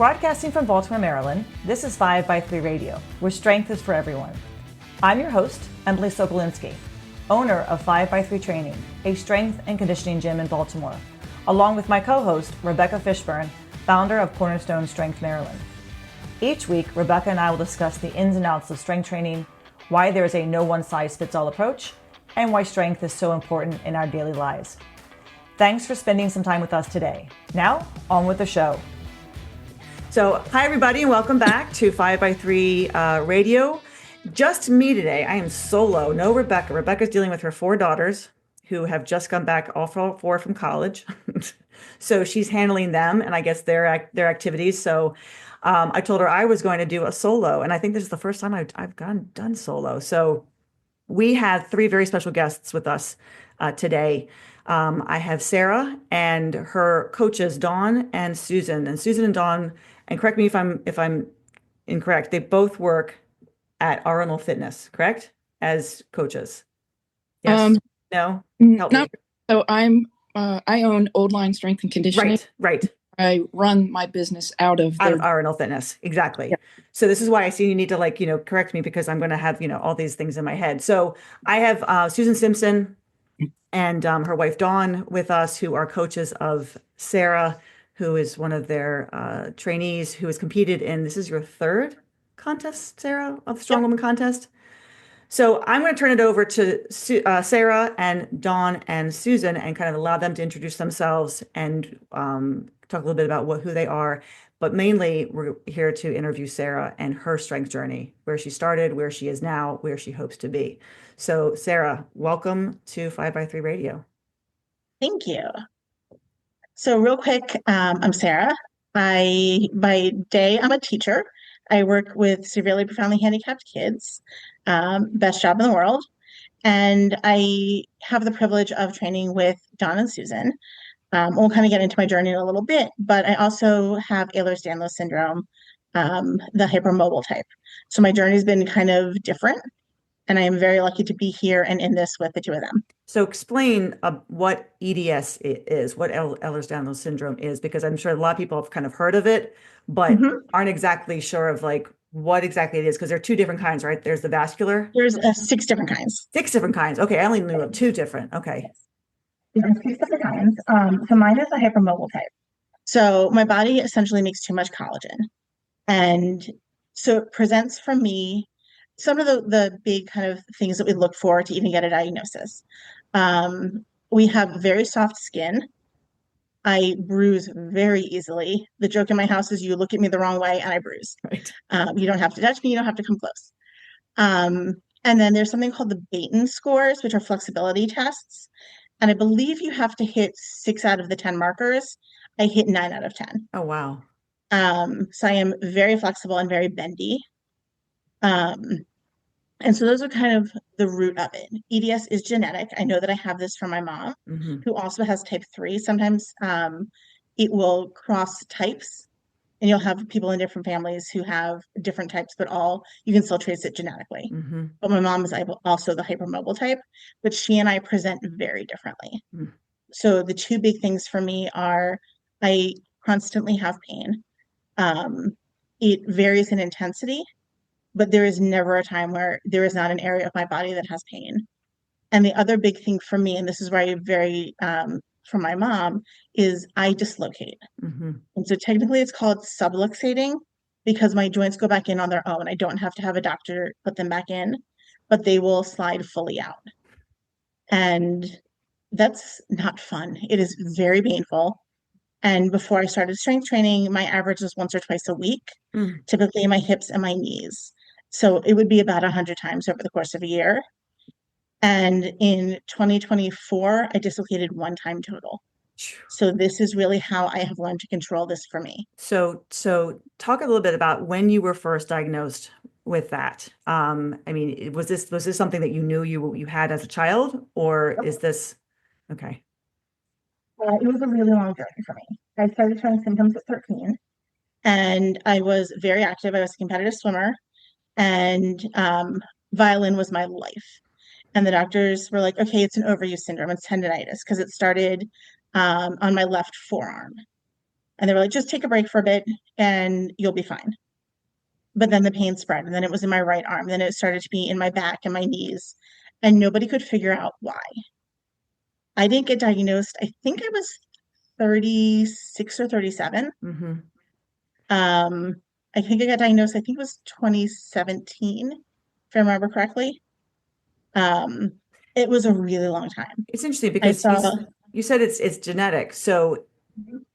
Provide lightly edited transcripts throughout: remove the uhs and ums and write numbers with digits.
Broadcasting from Baltimore, Maryland, this is 5x3 Radio, where strength is for everyone. I'm your host, Emily Sokolinski, owner of 5x3 Training, a strength and conditioning gym in Baltimore, along with my co-host, Rebecca Fishburne, founder of Cornerstone Strength Maryland. Each week, Rebecca and I will discuss the ins and outs of strength training, why there is a no one-size-fits-all approach, and why strength is so important in our daily lives. Thanks for spending some time with us today. Now, on with the show. So, hi everybody, and welcome back to 5x3 Radio. Just me today. I am solo. No Rebecca. Rebecca's dealing with her 4 daughters who have just come back, all 4 from college. So she's handling them and I guess their activities. So I told her I was going to do a solo, and I think this is the first time I've done solo. So we had 3 very special guests with us today. I have Sara and her coaches, Dawn and Susan. And Susan and Dawn, and correct me if I'm incorrect, they both work at Arnold Fitness, correct? As coaches. Yes. No? Help me. So I own Old Line Strength and Conditioning. Right. I run my business out of Arnold Fitness. Exactly. Yeah. So this is why I see you need to correct me, because I'm going to have, all these things in my head. So I have Susan Simpson and her wife Dawn with us, who are coaches of Sara, who is one of their trainees who has competed in, this is your 3rd contest, Sara, of the Strongwoman Contest. So I'm going to turn it over to Sara and Dawn and Susan and kind of allow them to introduce themselves and talk a little bit about who they are. But mainly, we're here to interview Sara and her strength journey, where she started, where she is now, where she hopes to be. So Sara, welcome to 5x3 Radio. Thank you. So real quick, I'm Sara. By day, I'm a teacher. I work with severely profoundly handicapped kids, best job in the world. And I have the privilege of training with Dawn and Susan. We'll kind of get into my journey in a little bit, but I also have Ehlers Danlos Syndrome, the hypermobile type. So my journey's been kind of different, and I am very lucky to be here and in this with the 2 of them. So explain what EDS is, what Ehlers Danlos Syndrome is, because I'm sure a lot of people have kind of heard of it, but aren't exactly sure of what exactly it is, because there are 2 different kinds, right? There's the vascular. There's 6 different kinds. 6 different kinds. Okay, I only knew of 2 different. Okay. Yes. There's 6 different kinds. So mine is the hypermobile type. So my body essentially makes too much collagen. And so it presents for me some of the big kind of things that we look for to even get a diagnosis. We have very soft skin. I bruise very easily. The joke in my house is you look at me the wrong way and I bruise. Right. You don't have to touch me. You don't have to come close. And then there's something called the Baton scores, which are flexibility tests. And I believe you have to hit 6 out of the 10 markers. I hit 9 out of 10. Oh, wow. So I am very flexible and very bendy. And so those are kind of the root of it. EDS is genetic. I know that I have this from my mom, who also has type 3. Sometimes it will cross types, and you'll have people in different families who have different types, but you can still trace it genetically. But my mom is also the hypermobile type, but she and I present very differently. So the 2 big things for me are I constantly have pain. It varies in intensity, but there is never a time where there is not an area of my body that has pain. And the other big thing for me, and this is where I vary from my mom, is I dislocate. And so technically it's called subluxating, because my joints go back in on their own. I don't have to have a doctor put them back in, but they will slide fully out. And that's not fun. It is very painful. And before I started strength training, my average was once or twice a week, typically in my hips and my knees. So it would be about 100 times over the course of a year. And in 2024, I dislocated 1 time total. So this is really how I have learned to control this for me. So talk a little bit about when you were first diagnosed with that. I mean, was this something that you knew you had as a child, or is this okay? It was a really long journey for me. I started showing symptoms at 13, and I was very active. I was a competitive swimmer, and violin was my life. And the doctors were like, okay, it's an overuse syndrome. It's tendonitis, because it started on my left forearm. And they were like, just take a break for a bit and you'll be fine. But then the pain spread, and then it was in my right arm. Then it started to be in my back and my knees, and nobody could figure out why. I didn't get diagnosed. I think I was 36 or 37. Mm-hmm. I think I got diagnosed, I think it was 2017, if I remember correctly. It was a really long time. It's interesting I because saw, you said it's genetic. So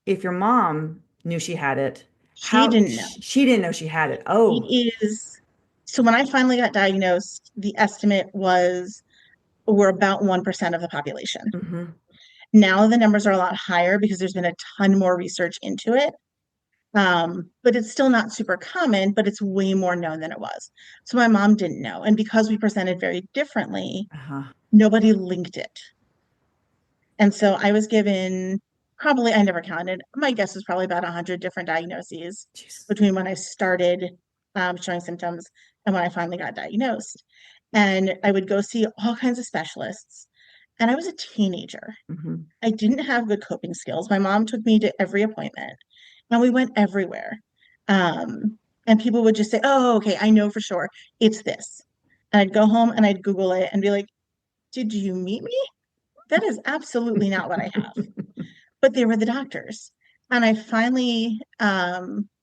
if your mom knew she had it, she didn't know. she didn't know she had it. Oh, It is, so when I finally got diagnosed, the estimate was we're about 1% of the population. mm-hmm. Now the numbers are a lot higher because there's been a ton more research into it. But it's still not super common, but it's way more known than it was. So my mom didn't know. And because we presented very differently, Uh-huh. nobody linked it. And so I was given probably, I never counted, my guess is probably about 100 different diagnoses Jeez. between when I started showing symptoms and when I finally got diagnosed. And I would go see all kinds of specialists. And I was a teenager. Mm-hmm. I didn't have good coping skills. My mom took me to every appointment and we went everywhere. And people would just say, oh, okay, I know for sure it's this. And I'd go home and I'd Google it and be like, did you meet me? That is absolutely not what I have. But they were the doctors. And I finally,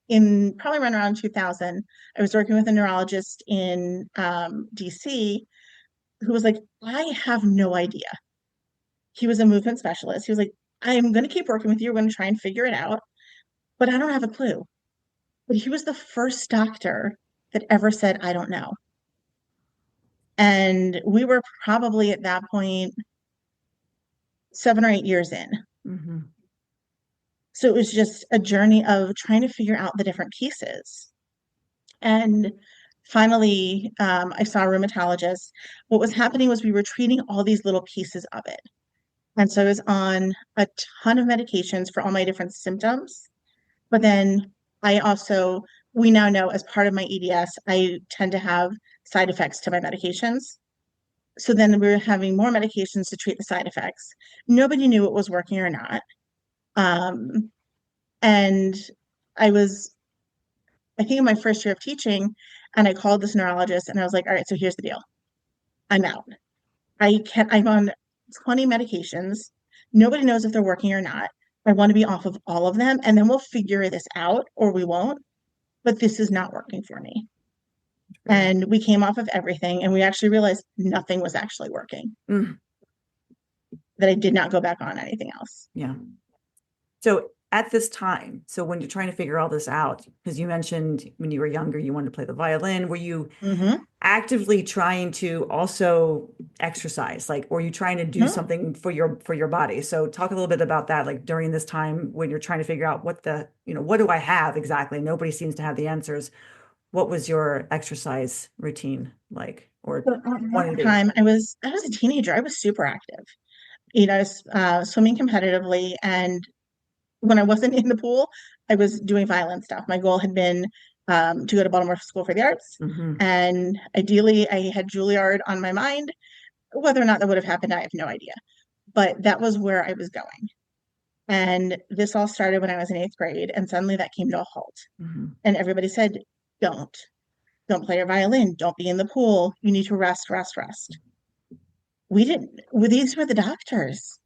in probably around 2000, I was working with a neurologist in DC who was like, I have no idea. He was a movement specialist. He was like, I'm going to keep working with you. We're going to try and figure it out, but I don't have a clue. But he was the first doctor that ever said, I don't know. And we were probably at that point 7 or 8 years in. Mm-hmm. So it was just a journey of trying to figure out the different pieces. And finally, I saw a rheumatologist. What was happening was we were treating all these little pieces of it. And so I was on a ton of medications for all my different symptoms. But then we now know as part of my EDS, I tend to have side effects to my medications. So then we were having more medications to treat the side effects. Nobody knew what was working or not. And I think in my first year of teaching, and I called this neurologist and I was like, all right, so here's the deal. I'm out. I'm on 20 medications. Nobody knows if they're working or not. I want to be off of all of them, and then we'll figure this out or we won't. But this is not working for me. And we came off of everything and we actually realized nothing was actually working. Mm. That I did not go back on anything else. Yeah. So at this time, so when you're trying to figure all this out, because you mentioned when you were younger, you wanted to play the violin, were you actively trying to also exercise, like, or you trying to do something for your body? So talk a little bit about that, like during this time when you're trying to figure out what do I have exactly? Nobody seems to have the answers. What was your exercise routine like? Or so at the time, I was a teenager. I was super active. I was swimming competitively, and when I wasn't in the pool, I was doing violin stuff. My goal had been to go to Baltimore School for the Arts, and ideally, I had Juilliard on my mind. Whether or not that would have happened, I have no idea. But that was where I was going. And this all started when I was in 8th grade, and suddenly that came to a halt. And everybody said, don't play your violin, don't be in the pool, you need to rest. These were the doctors.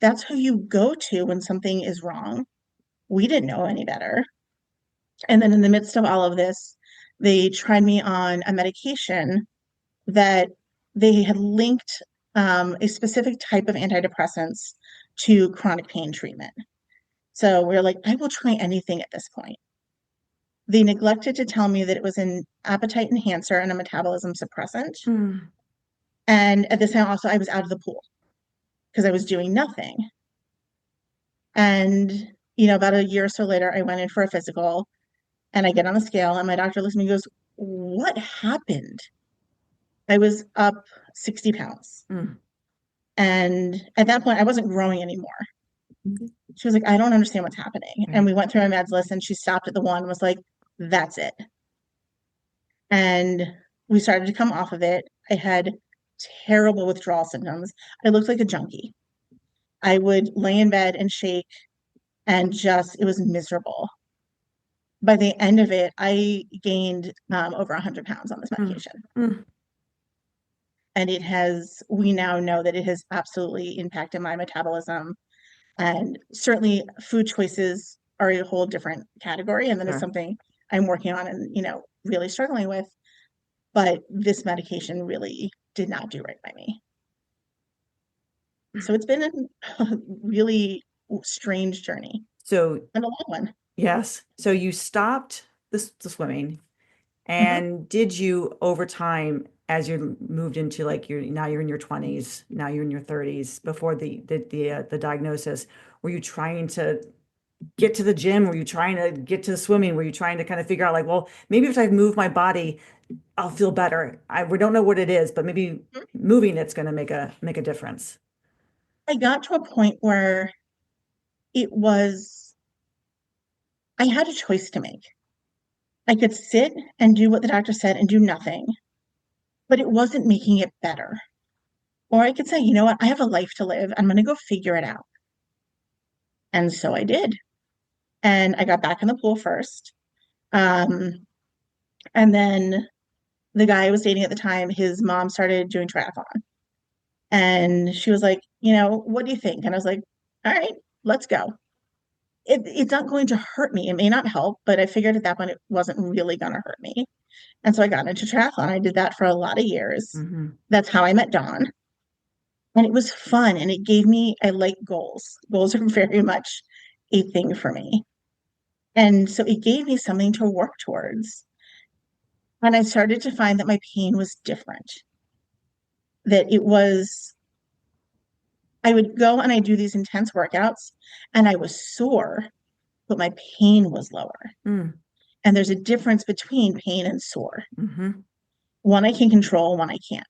That's who you go to when something is wrong. We didn't know any better. And then in the midst of all of this, they tried me on a medication that they had linked a specific type of antidepressants to chronic pain treatment. So we're like, I will try anything at this point. They neglected to tell me that it was an appetite enhancer and a metabolism suppressant. And at this time also, I was out of the pool because I was doing nothing. And, about a year or so later, I went in for a physical and I get on the scale and my doctor looks at me and goes, what happened? I was up 60 pounds. And at that point, I wasn't growing anymore. She was like, I don't understand what's happening. And we went through my meds list and she stopped at the one and was like, that's it. And we started to come off of it. I had terrible withdrawal symptoms. I looked like a junkie. I would lay in bed and shake and just, it was miserable. By the end of it, I gained over 100 pounds on this medication. And we now know that it has absolutely impacted my metabolism. And certainly food choices are a whole different category. And that is something I'm working on and, really struggling with. But this medication really did not do right by me. So it's been a really strange journey. So, and a long one. Yes. So you stopped the swimming, and did you over time, as you moved into like now you're in your 20s, now you're in your 30s, before the diagnosis, were you trying to get to the gym? Were you trying to get to the swimming? Were you trying to kind of figure out like, well, maybe if I move my body, I'll feel better. We don't know what it is, but maybe moving it's going to make a difference. I got to a point where I had a choice to make. I could sit and do what the doctor said and do nothing, but it wasn't making it better. Or I could say, you know what, I have a life to live. I'm going to go figure it out. And so I did. And I got back in the pool first. And then the guy I was dating at the time, his mom started doing triathlon. And she was like, what do you think? And I was like, all right, let's go. It's not going to hurt me. It may not help, but I figured at that point it wasn't really going to hurt me. And so I got into triathlon. I did that for a lot of years. That's how I met Dawn. And it was fun. And I like goals. Goals are very much a thing for me. And so it gave me something to work towards. And I started to find that my pain was different. That I would go and I do these intense workouts and I was sore, but my pain was lower. And there's a difference between pain and sore. One I can control, one I can't.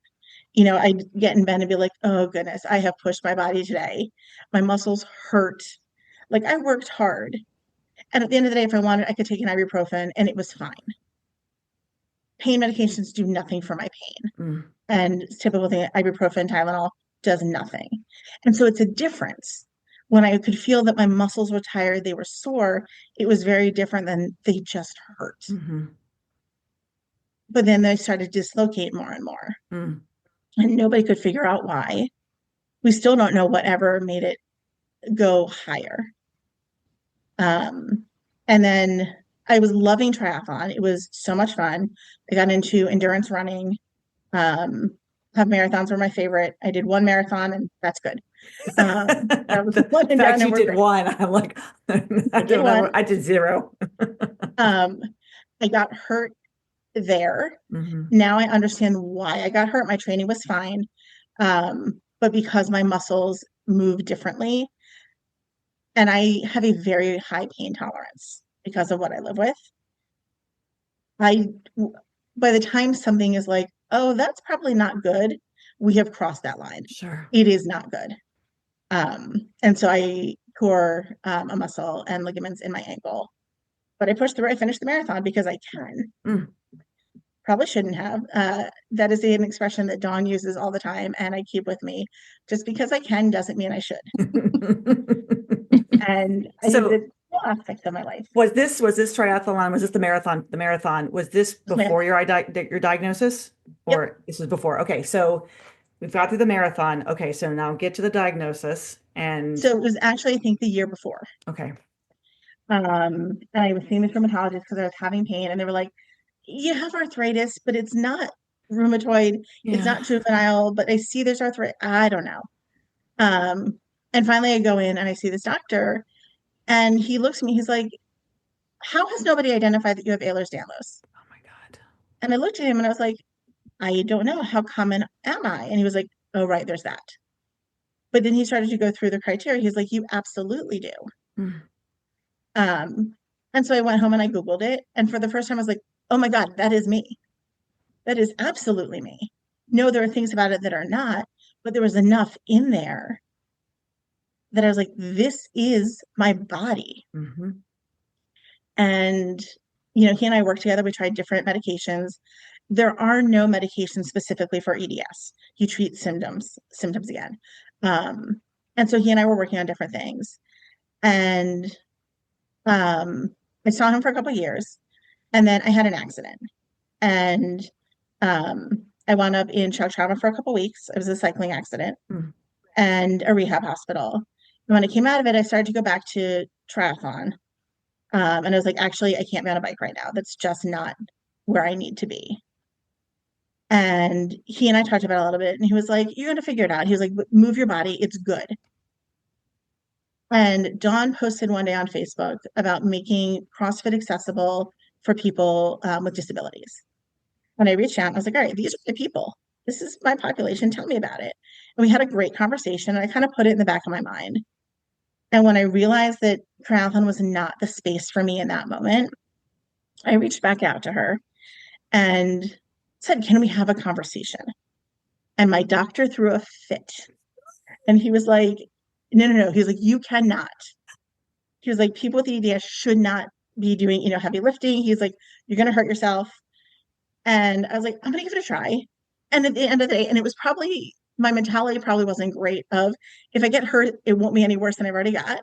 I get in bed and be like, oh goodness, I have pushed my body today. My muscles hurt. Like I worked hard. And at the end of the day, if I wanted, I could take an ibuprofen and it was fine. Pain medications do nothing for my pain. And it's typical thing, ibuprofen, Tylenol does nothing. And so it's a difference. When I could feel that my muscles were tired, they were sore, it was very different than they just hurt. But then they started to dislocate more and more. And nobody could figure out why. We still don't know whatever made it go higher. And then I was loving triathlon. It was so much fun. I got into endurance running. Half marathons were my favorite. I did one marathon and that's good. That was one and done. You did one. I'm like, I don't know. I did 0. I got hurt there. Now I understand why I got hurt. My training was fine. But because my muscles move differently, and I have a very high pain tolerance because of what I live with, by the time something is like, oh, that's probably not good, we have crossed that line. Sure. It is not good. And so I tore a muscle and ligaments in my ankle, but I pushed through. I finished the marathon because I can. Probably shouldn't have. That is an expression that Dawn uses all the time and I keep with me. Just because I can doesn't mean I should. And I did all aspects of my life. Was this triathlon? Was this the marathon? The marathon, was this before your diagnosis? Or this was before? Okay, so we've got through the marathon. Okay, so now get to the diagnosis. And so it was actually, I think, the year before. Okay. And I was seeing the rheumatologist because I was having pain, and they were like, you have arthritis, but it's not rheumatoid. It's not juvenile, but I see there's arthritis. I don't know. And finally I go in and I see this doctor and he looks at me, he's like, how has nobody identified that you have Ehlers Danlos? Oh my God. And I looked at him and I was like, I don't know. How common am I? And he was like, oh, right, there's that. But then he started to go through the criteria. He's like, you absolutely do. And so I went home and I Googled it. And for the first time, I was like, oh my God, that is me. That is absolutely me. No, there are things about it that are not, but there was enough in there that I was like, this is my body. And, he and I worked together. We tried different medications. There are no medications specifically for EDS. You treat symptoms again. And so he and I were working on different things. And I saw him for a couple of years, and then I had an accident, and I wound up in shock trauma for a couple of weeks. It was a cycling accident and a rehab hospital. And when I came out of it, I started to go back to triathlon. And I was like, actually, I can't be on a bike right now. That's just not where I need to be. And he and I talked about it a little bit, and he was like, you're going to figure it out. He was like, move your body. It's good. And Dawn posted one day on Facebook about making CrossFit accessible for people with disabilities. When I reached out, I was like, all right, these are the people. This is my population. Tell me about it. And we had a great conversation. And I kind of put it in the back of my mind. And when I realized that triathlon was not the space for me in that moment, I reached back out to her and said, can we have a conversation? And my doctor threw a fit. And he was like, no. He was like, you cannot. He was like, people with EDS should not be doing, heavy lifting. He's like, you're going to hurt yourself. And I was like, I'm going to give it a try. And at the end of the day, and it was probably, my mentality probably wasn't great of, if I get hurt, it won't be any worse than I've already got.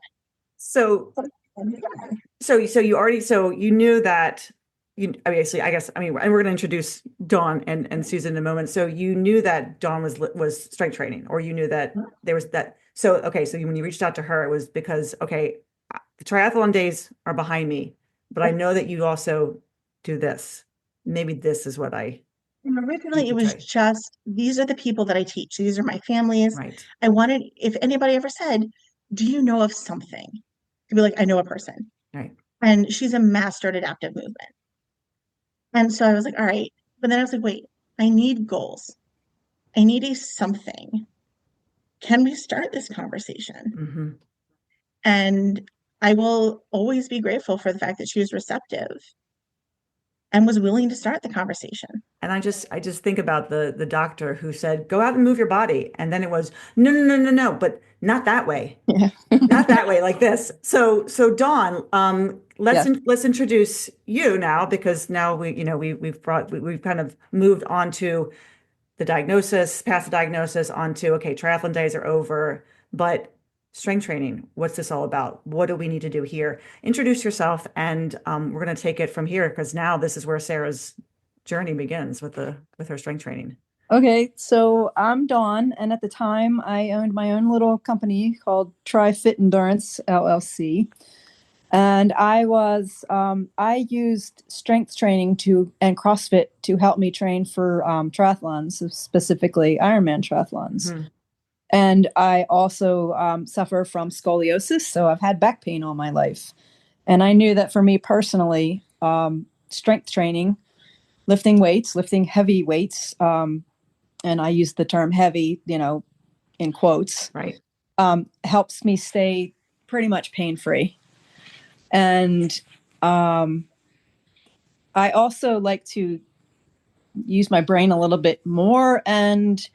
So you knew that and we're going to introduce Dawn and Susan in a moment. So you knew that Dawn was strength training, or you knew that there was that. So, okay. So when you reached out to her, it was because, okay, the triathlon days are behind me, but I know that you also do this. Maybe this is what I. And originally, it was just, these are the people that I teach. These are my families. Right. I wanted, if anybody ever said, do you know of something? To be like, I know a person. Right. And she's a master at adaptive movement. And so I was like, all right. But then I was like, wait, I need goals. I need a something. Can we start this conversation? Mm-hmm. And I will always be grateful for the fact that she was receptive and was willing to start the conversation. And I just think about the doctor who said, go out and move your body. And then it was, no, but not that way. Yeah. Not that way, like this. So Dawn, let's introduce you now, because now we've kind of moved on to the diagnosis, past the diagnosis, onto, okay, triathlon days are over, but strength training, what's this all about? What do we need to do here? Introduce yourself, and we're going to take it from here, because now this is where Sarah's journey begins with her strength training. Okay, so I'm Dawn, and at the time I owned my own little company called Tri Fit Endurance LLC. And I used strength training and CrossFit to help me train for triathlons, specifically Ironman triathlons. Mm-hmm. And I also suffer from scoliosis, so I've had back pain all my life. And I knew that for me personally, strength training, lifting heavy weights, and I use the term heavy, in quotes, right, helps me stay pretty much pain-free. And I also like to use my brain a little bit more, and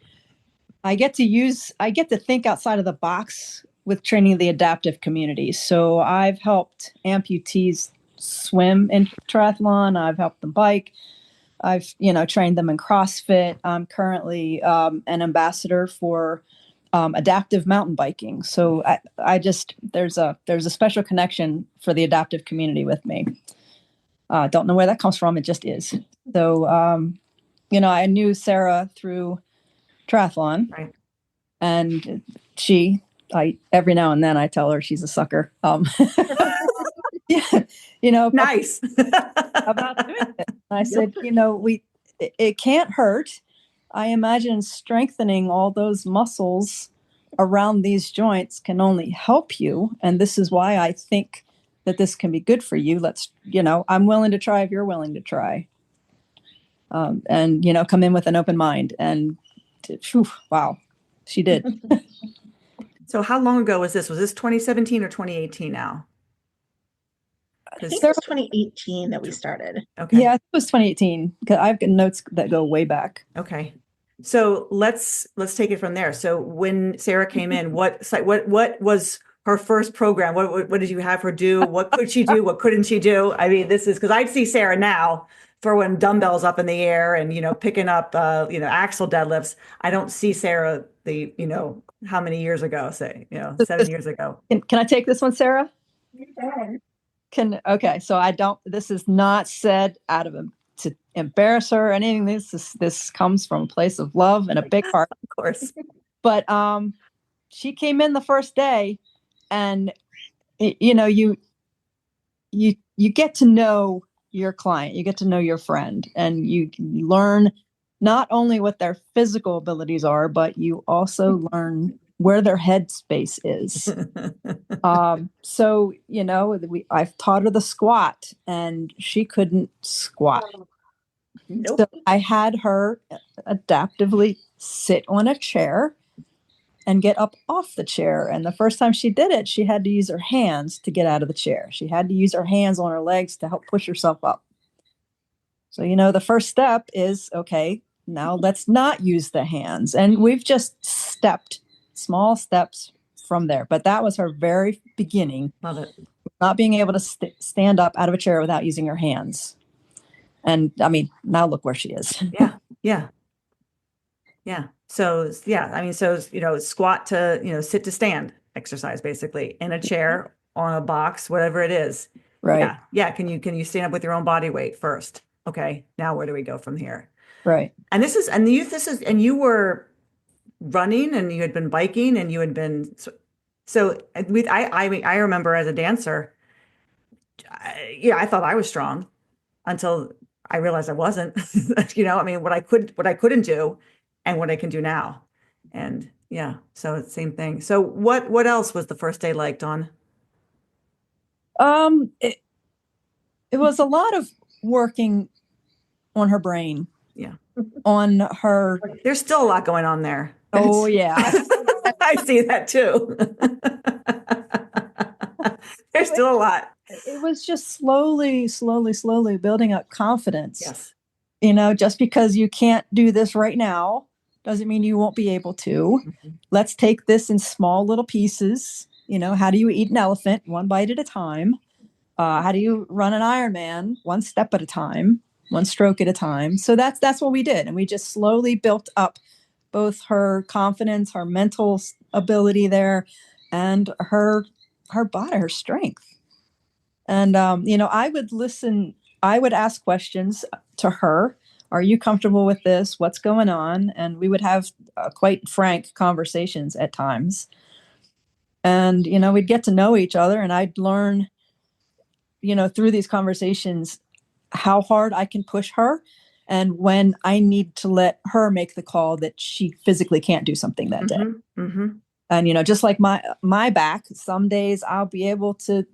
I get to think outside of the box with training the adaptive community. So I've helped amputees swim in triathlon. I've helped them bike. I've, trained them in CrossFit. I'm currently an ambassador for adaptive mountain biking. So there's a special connection for the adaptive community with me. Don't know where that comes from. It just is. So, I knew Sara through triathlon, right. And every now and then I tell her she's a sucker. Yeah, nice about doing it. I said, it can't hurt. I imagine strengthening all those muscles around these joints can only help you. And this is why I think that this can be good for you. I'm willing to try if you're willing to try. And come in with an open mind. And wow, she did. So how long ago was this? Was this 2017 or 2018 now? I think it was 2018 that we started. Okay. Yeah, it was 2018. I've got notes that go way back. Okay. So let's take it from there. So when Sara came in, what was her first program? What did you have her do? What could she do? What couldn't she do? I mean, this is because I'd see Sara now throwing dumbbells up in the air and, picking up, axle deadlifts. I don't see Sara how many years ago, say, 7 years ago. Can I take this one, Sara? Okay, so this is not said out of to embarrass her or anything. This comes from a place of love and a big heart. Of course. But she came in the first day, and you get to know your client, you get to know your friend, and you learn not only what their physical abilities are, but you also learn where their headspace is. So I've taught her the squat, and she couldn't squat. Nope. So I had her adaptively sit on a chair and get up off the chair. And the first time she did it, she had to use her hands to get out of the chair. She had to use her hands on her legs to help push herself up. So, the first step is, okay, now let's not use the hands. And we've just stepped small steps from there. But that was her very beginning. Love it. Not being able to stand up out of a chair without using her hands. And I mean, now look where she is. Yeah. Yeah. Yeah. So, squat to, sit to stand exercise, basically in a chair, on a box, whatever it is. Right. Yeah. Yeah. Can you stand up with your own body weight first? Okay. Now where do we go from here? Right. And you were running, and you had been biking, and you had been, I remember as a dancer, I thought I was strong until I realized I wasn't. What I couldn't do and what I can do now. And yeah, so it's the same thing. So what else was the first day like, Dawn? It was a lot of working on her brain. Yeah. On her. There's still a lot going on there. Oh, yeah. I see that too. There's still a lot. It was just slowly building up confidence. Yes. Just because you can't do this right now doesn't mean you won't be able to. Mm-hmm. Let's take this in small little pieces. How do you eat an elephant? One bite at a time. How do you run an Ironman? One step at a time, one stroke at a time. So that's what we did. And we just slowly built up both her confidence, her mental ability there, and her body, her strength. And, I would listen, I would ask questions to her. Are you comfortable with this? What's going on? And we would have quite frank conversations at times. And, we'd get to know each other, and I'd learn, through these conversations, how hard I can push her and when I need to let her make the call that she physically can't do something that day. Mm-hmm. And, just like my back, some days I'll be able to,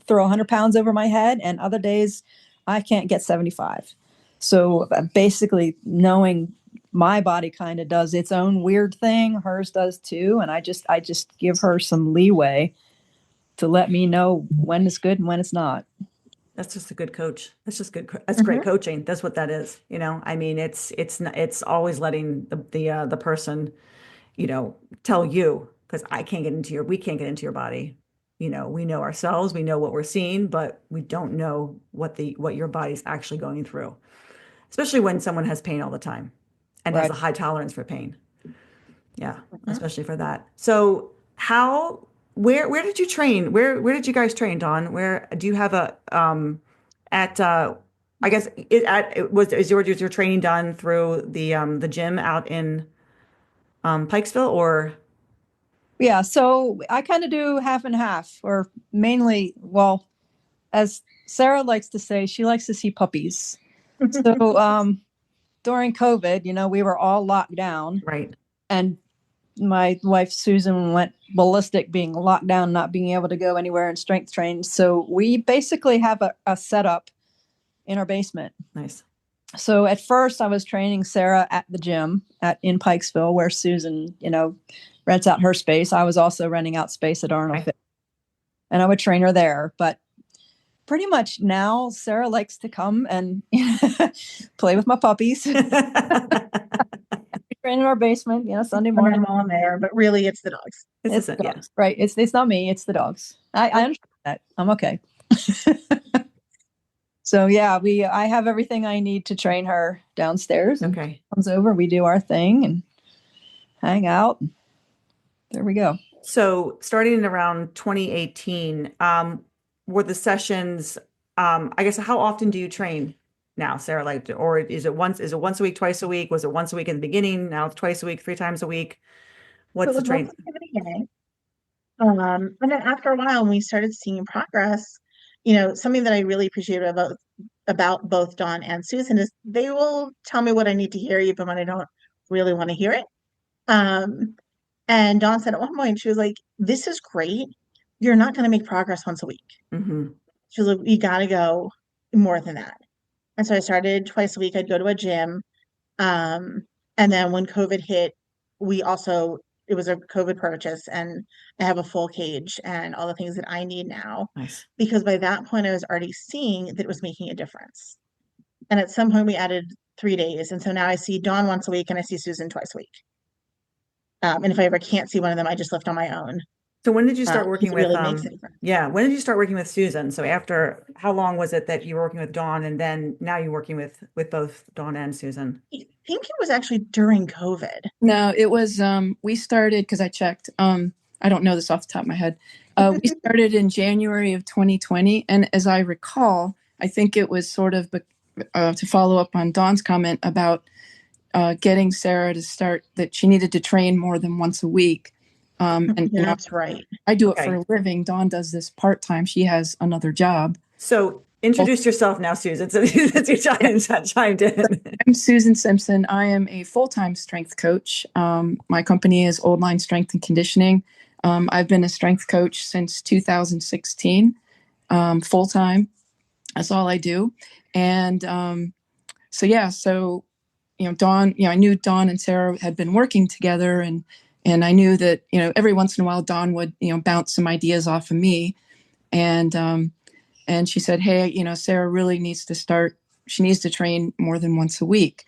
throw 100 pounds over my head, and other days I can't get 75. So basically knowing my body kind of does its own weird thing, hers does too. And I just give her some leeway to let me know when it's good and when it's not. That's just a good coach. That's just good. That's great coaching. That's what that is. It's always letting the person, tell you, because we can't get into your body. We know ourselves, we know what we're seeing, but we don't know what your body's actually going through, especially when someone has pain all the time and has a high tolerance for pain. Yeah. Especially for that. So where did you train? Where did you guys train, Dawn? Where do you have is your training done through the gym out in Pikesville, or? Yeah, so I kind of do half and half, or mainly, well, as Sara likes to say, she likes to see puppies. So during COVID, we were all locked down. Right. And my wife, Susan, went ballistic being locked down, not being able to go anywhere and strength train. So we basically have a setup in our basement. Nice. So at first I was training Sara at the gym in Pikesville, where Susan, rents out her space. I was also renting out space at Arnold Fit, and I would train her there. But pretty much now Sara likes to come and play with my puppies. We train in our basement, Sunday morning while I'm there, but really it's the dogs. It's the dogs. Right. It's not me, it's the dogs. I understand that. I'm okay. So yeah, I have everything I need to train her downstairs. Okay. Comes over, we do our thing and hang out. There we go. So starting in around 2018, were the sessions, I guess, how often do you train now, Sarah? Like, or is it once a week, twice a week? Was it once a week in the beginning? Now it's twice a week, 3 times a week? So What's it the was once train? in the beginning. And then after a while, when we started seeing progress, something that I really appreciate about both Dawn and Susan is they will tell me what I need to hear, even when I don't really want to hear it. And Dawn said at one point, she was like, "This is great. You're not going to make progress once a week." Mm-hmm. She was like, "You got to go more than that." And so I started twice a week. I'd go to a gym. Um, and then when COVID hit, it was a COVID purchase, and I have a full cage and all the things that I need now. Nice. Because by that point, I was already seeing that it was making a difference. And at some point, we added 3 days. And so now I see Dawn once a week and I see Susan twice a week. And if I ever can't see one of them, I just lift on my own. So when did you start Because working it with, really makes a difference. when did you start working with Susan? So after, how long was it that you were working with Dawn, and then now you're working with both Dawn and Susan? I think it was actually during COVID. No, it was we started because I checked. I don't know this off the top of my head. We started in January of 2020, and as I recall, I think it was sort of to follow up on Dawn's comment about getting Sarah to start that she needed to train more than once a week. And Yeah, that's right. I do it Okay. for a living. Dawn does this part-time. She has another job. So introduce yourself now, Susan. So since you chimed in. I'm Susan Simpson. I am a full-time strength coach. My company is Old Line Strength and Conditioning. I've been a strength coach since 2016, full-time. That's all I do. And so Dawn, I knew Dawn and Sarah had been working together, and I knew that, every once in a while Dawn would, bounce some ideas off of me. And she said, "Hey, Sarah really needs to start. She needs to train more than once a week.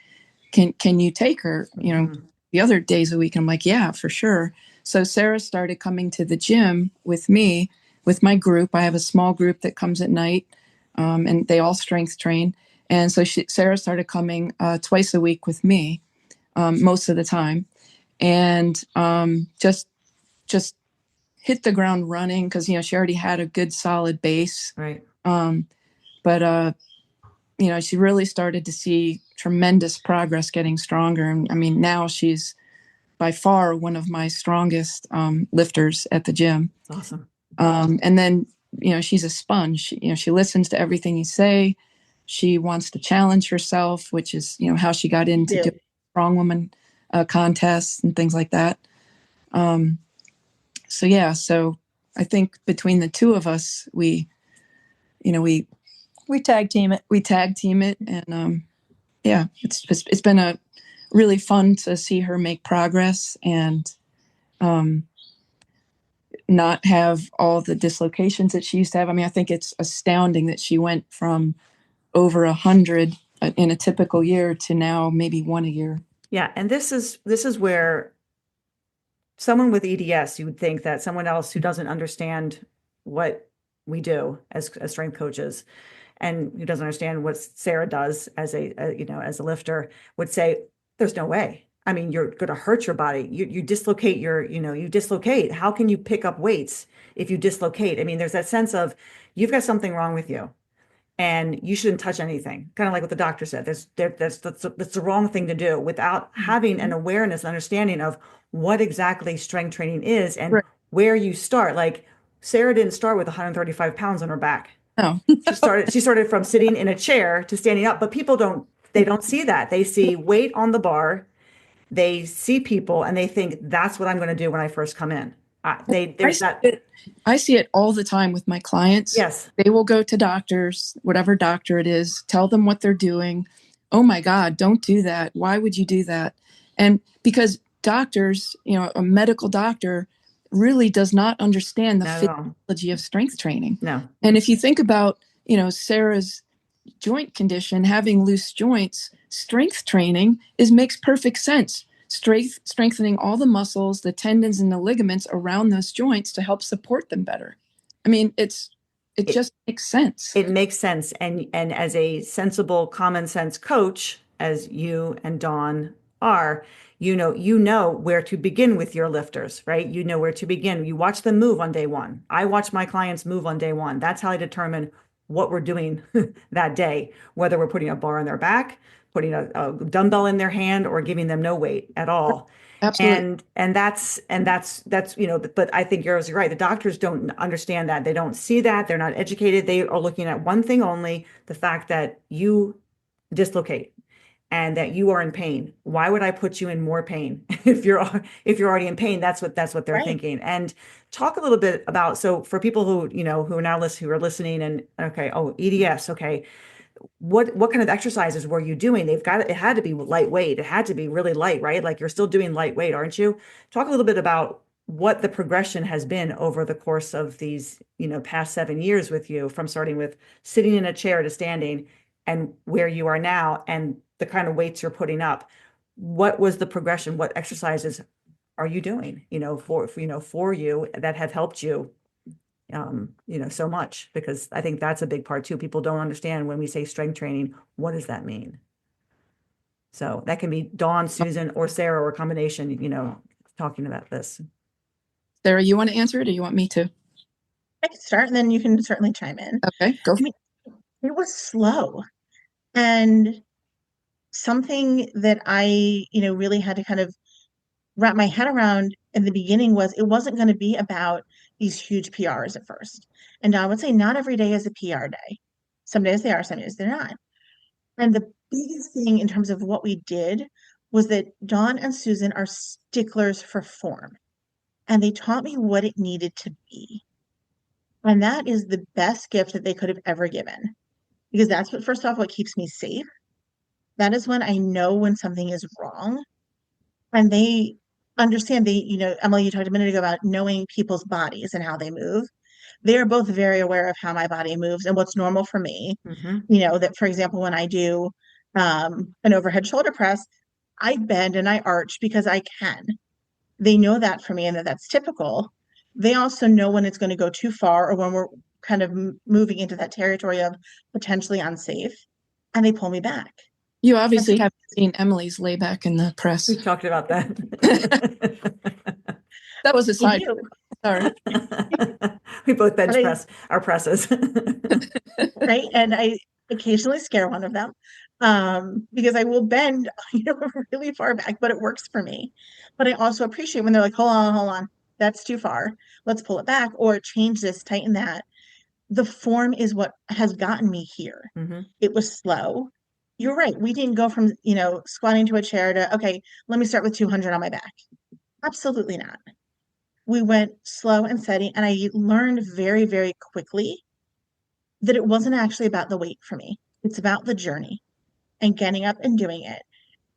Can you take her, the other days a week?" And I'm like, "Yeah, for sure." So Sarah started coming to the gym with me, with my group. I have a small group that comes at night, and they all strength train. And so Sarah started coming twice a week with me, most of the time, and just hit the ground running because she already had a good solid base. Right. But she really started to see tremendous progress, getting stronger. And I mean, now she's by far one of my strongest lifters at the gym. Awesome. And then, she's a sponge. She listens to everything you say. She wants to challenge herself, which is, how she got into doing Strongwoman contests and things like that. So I think between the two of us, we tag team it. And it's been a really fun to see her make progress and not have all the dislocations that she used to have. I mean, I think it's astounding that she went from over 100 in a typical year to now maybe one a year. Yeah, and this is where someone with EDS, you would think that someone else who doesn't understand what we do as strength coaches, and who doesn't understand what Sarah does as as a lifter, would say, "There's no way. I mean, you're going to hurt your body. You dislocate you dislocate. How can you pick up weights if you dislocate?" I mean, there's that sense of you've got something wrong with you, and you shouldn't touch anything. Kind of like what the doctor said. That's the wrong thing to do without having an awareness and understanding of what exactly strength training is and where you start. Like Sarah didn't start with 135 pounds on her back. No. She started from sitting in a chair to standing up, but people don't see that. They see weight on the bar. They see people and they think that's what I'm going to do when I first come in. I see it all the time with my clients. Yes. They will go to doctors, whatever doctor it is, tell them what they're doing. "Oh my God, don't do that. Why would you do that?" And because doctors, a medical doctor really does not understand the physiology of strength training. No. And if you think about, Sarah's joint condition, having loose joints, strength training makes perfect sense. Strengthening all the muscles, the tendons, and the ligaments around those joints to help support them better. I mean, it just makes sense. It makes sense. And as a sensible, common sense coach, as you and Dawn are, you know where to begin with your lifters, right? You know where to begin. You watch them move on day one. I watch my clients move on day one. That's how I determine what we're doing that day, whether we're putting a bar on their back, putting a dumbbell in their hand, or giving them no weight at all. Absolutely. And that's, but I think you're right. The doctors don't understand that. They don't see that. They're not educated. They are looking at one thing only, the fact that you dislocate and that you are in pain. Why would I put you in more pain if you're already in pain? That's what they're Right. thinking. And talk a little bit about, so for people who, who are now listening and, okay, oh, EDS, okay. What kind of exercises were you doing? It had to be lightweight. It had to be really light, right? Like you're still doing lightweight, aren't you? Talk a little bit about what the progression has been over the course of these, past 7 years with you, from starting with sitting in a chair to standing, and where you are now, and the kind of weights you're putting up. What was the progression? What exercises are you doing, for you that have helped you, so much? Because I think that's a big part too. People don't understand when we say strength training, what does that mean? So that can be Dawn, Susan, or Sarah, or a combination, talking about this. Sarah, you want to answer it, or you want me to? I can start, and then you can certainly chime in. Okay, go. It was slow, and something that I, really had to kind of wrap my head around in the beginning was it wasn't going to be about these huge PRs at first. And I would say not every day is a PR day. Some days they are, some days they're not. And the biggest thing in terms of what we did was that Dawn and Susan are sticklers for form. And they taught me what it needed to be. And that is the best gift that they could have ever given. Because that's what, first off, what keeps me safe. That is when I know when something is wrong. And they understand, Emily, you talked a minute ago about knowing people's bodies and how they move. They are both very aware of how my body moves and what's normal for me. That, for example, when I do an overhead shoulder press, I bend and I arch because I can. They know that for me and that's typical. They also know when it's going to go too far or when we're kind of moving into that territory of potentially unsafe, and they pull me back. You obviously haven't seen Emily's layback in the press. We talked about that. That was a side. Sorry. We both bench press our presses. Right. And I occasionally scare one of them because I will bend, really far back, but it works for me. But I also appreciate when they're like, hold on, that's too far. Let's pull it back or change this, tighten that. The form is what has gotten me here. It was slow. You're right. We didn't go from, squatting to a chair to, okay, let me start with 200 on my back. Absolutely not. We went slow and steady, and I learned very, very quickly that it wasn't actually about the weight for me. It's about the journey and getting up and doing it.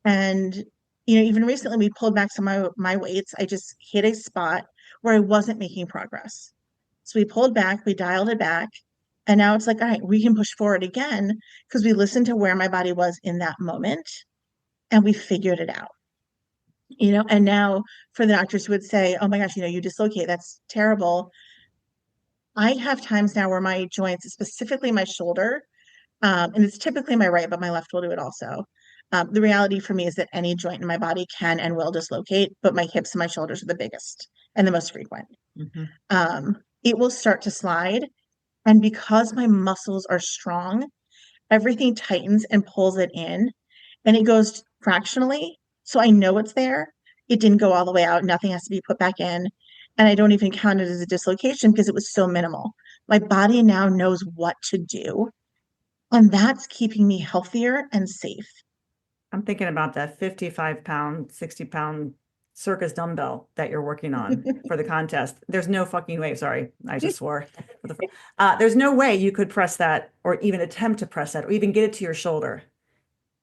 And, even recently we pulled back some of my weights. I just hit a spot where I wasn't making progress. So we pulled back, we dialed it back. And now it's like, all right, we can push forward again because we listened to where my body was in that moment and we figured it out. And now for the doctors who would say, oh my gosh, you dislocate, that's terrible. I have times now where my joints, specifically my shoulder, and it's typically my right, but my left will do it also. The reality for me is that any joint in my body can and will dislocate, but my hips and my shoulders are the biggest and the most frequent. It will start to slide. And because my muscles are strong, everything tightens and pulls it in, and it goes fractionally. So I know it's there. It didn't go all the way out. Nothing has to be put back in. And I don't even count it as a dislocation because it was so minimal. My body now knows what to do. And that's keeping me healthier and safe. I'm thinking about that 55-pound, 60-pound circus dumbbell that you're working on for the contest. There's no fucking way. Sorry, I just swore. There's no way you could press that or even attempt to press that or even get it to your shoulder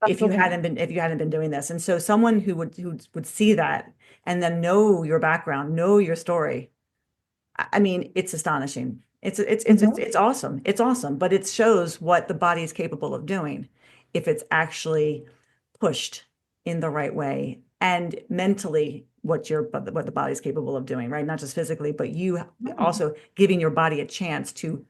if you hadn't been doing this. And so someone who would see that and then know your background, know your story. I mean, it's astonishing. It's awesome. It's awesome, but it shows what the body is capable of doing if it's actually pushed in the right way, and mentally what the body's capable of doing, right? Not just physically, but you also giving your body a chance to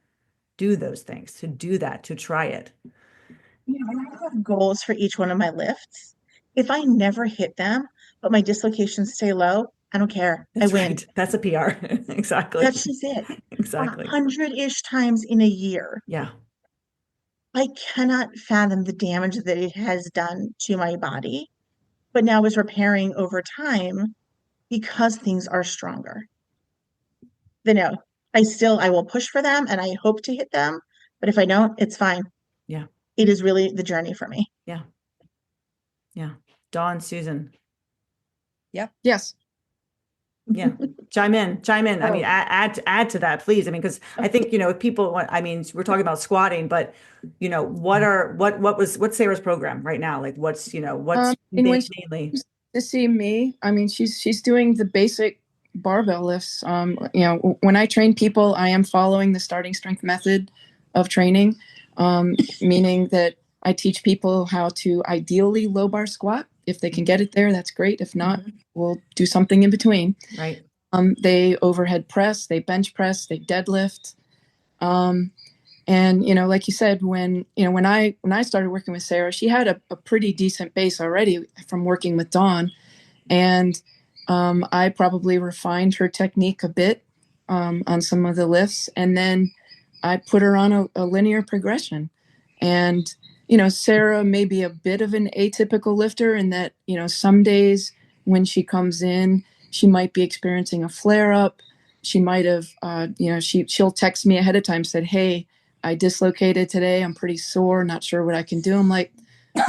do those things, to do that, to try it. I have goals for each one of my lifts. If I never hit them, but my dislocations stay low, I don't care. I That's win. right. That's a PR. Exactly. That's just it. Exactly. 100-ish times in a year. Yeah. I cannot fathom the damage that it has done to my body, but now is repairing over time because things are stronger. Then no, I will push for them and I hope to hit them, but if I don't, it's fine. Yeah. It is really the journey for me. Yeah. Yeah. Dawn, Susan. Yes. Yeah. Chime in. I mean, Oh. add to that, please. I mean, because I think, if people want, I mean, we're talking about squatting, but what's Sarah's program right now? Like what's And when she mainly? comes to see me, I mean, she's doing the basic barbell lifts. When I train people, I am following the starting strength method of training, meaning that I teach people how to ideally low bar squat. If they can get it there, that's great. If not, we'll do something in between. Right. They overhead press, they bench press, they deadlift. And, like you said, when I started working with Sarah, she had a pretty decent base already from working with Dawn. And I probably refined her technique a bit on some of the lifts. And then I put her on a linear progression. And, Sarah may be a bit of an atypical lifter in that, some days when she comes in, she might be experiencing a flare up. She might have, she'll text me ahead of time, said, "Hey, I dislocated today. I'm pretty sore, not sure what I can do." I'm like,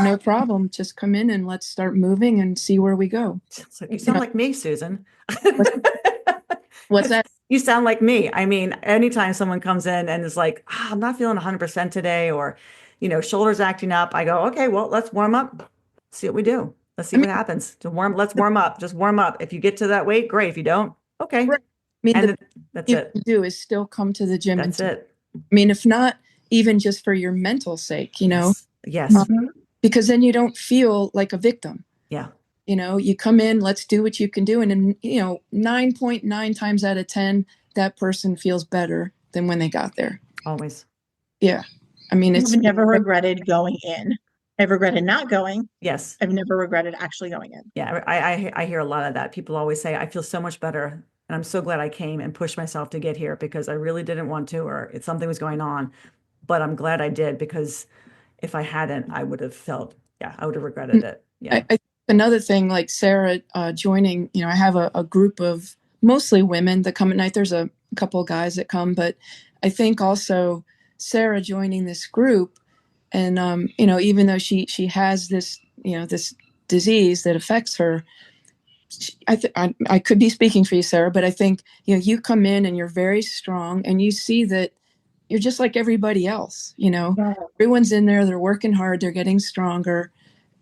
"No problem. Just come in and let's start moving and see where we go." So you sound like me, Susan. What's that? You sound like me. I mean, anytime someone comes in and is like, I'm not feeling 100% today, or, shoulders acting up, I go, okay, well, let's warm up. See what we do. Let's see what happens. Let's warm up. Just warm up. If you get to that weight, great. If you don't, okay. Right. I mean, And that's you it. can do is still come to the gym. That's it. I mean, if not, even just for your mental sake, Yes. because then you don't feel like a victim. Yeah. You come in, let's do what you can do. And then, 9.9 times out of 10, that person feels better than when they got there. Always. Yeah. I mean, I've never regretted going in. I've regretted not going. Yes. I've never regretted actually going in. Yeah. I hear a lot of that. People always say, I feel so much better. And I'm so glad I came and pushed myself to get here because I really didn't want to, or something was going on, but I'm glad I did, because if I hadn't, I would have I would have regretted it. Yeah. I think another thing, like Sarah joining, I have a group of mostly women that come at night. There's a couple of guys that come, but I think also Sarah joining this group, and even though she has this this disease that affects her, I could be speaking for you, Sarah, but I think you come in and you're very strong, and you see that you're just like everybody else. Everyone's in there, they're working hard, they're getting stronger,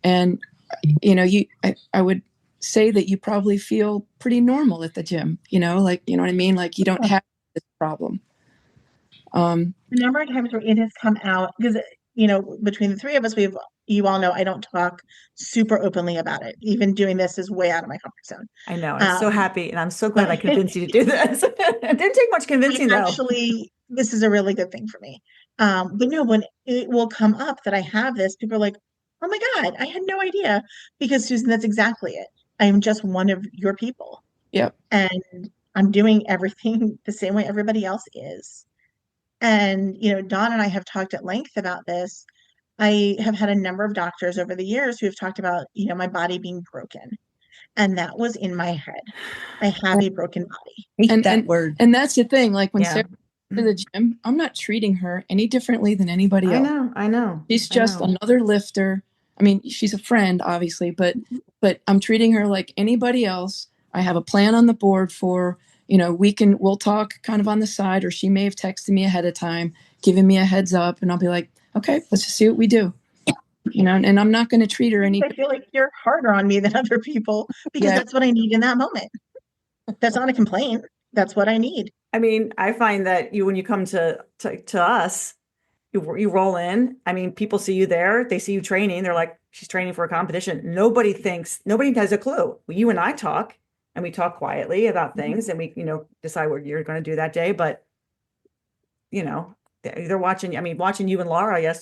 and I would say that you probably feel pretty normal at the gym. Like what I mean, like you don't have this problem. The number of times where it has come out, because between the three of us, you all know I don't talk super openly about it. Even doing this is way out of my comfort zone. I know. I'm so happy, and I'm so glad I convinced you to do this. It didn't take much convincing, though. Actually, this is a really good thing for me. But no, when it will come up that I have this, people are like, "Oh my God, I had no idea." Because Susan, that's exactly it. I am just one of your people. Yep. And I'm doing everything the same way everybody else is. And, Dawn and I have talked at length about this. I have had a number of doctors over the years who have talked about, my body being broken. And that was in my head. I have a broken body. Hate that word. And that's the thing. Like when Yeah. Sarah to the gym, I'm not treating her any differently than anybody else. I know. She's just another lifter. I mean, she's a friend, obviously, but I'm treating her like anybody else. I have a plan on the board for, we'll talk kind of on the side, or she may have texted me ahead of time, giving me a heads up, and I'll be like, okay, let's just see what we do. And I'm not going to treat her any. I feel like you're harder on me than other people because that's what I need in that moment. That's not a complaint. That's what I need. I mean, I find that when you come to us, you roll in. I mean, people see you there. They see you training. They're like, she's training for a competition. Nobody has a clue. You and I talk, and we talk quietly about things, and we, decide what you're going to do that day. But, they're watching you and Laura,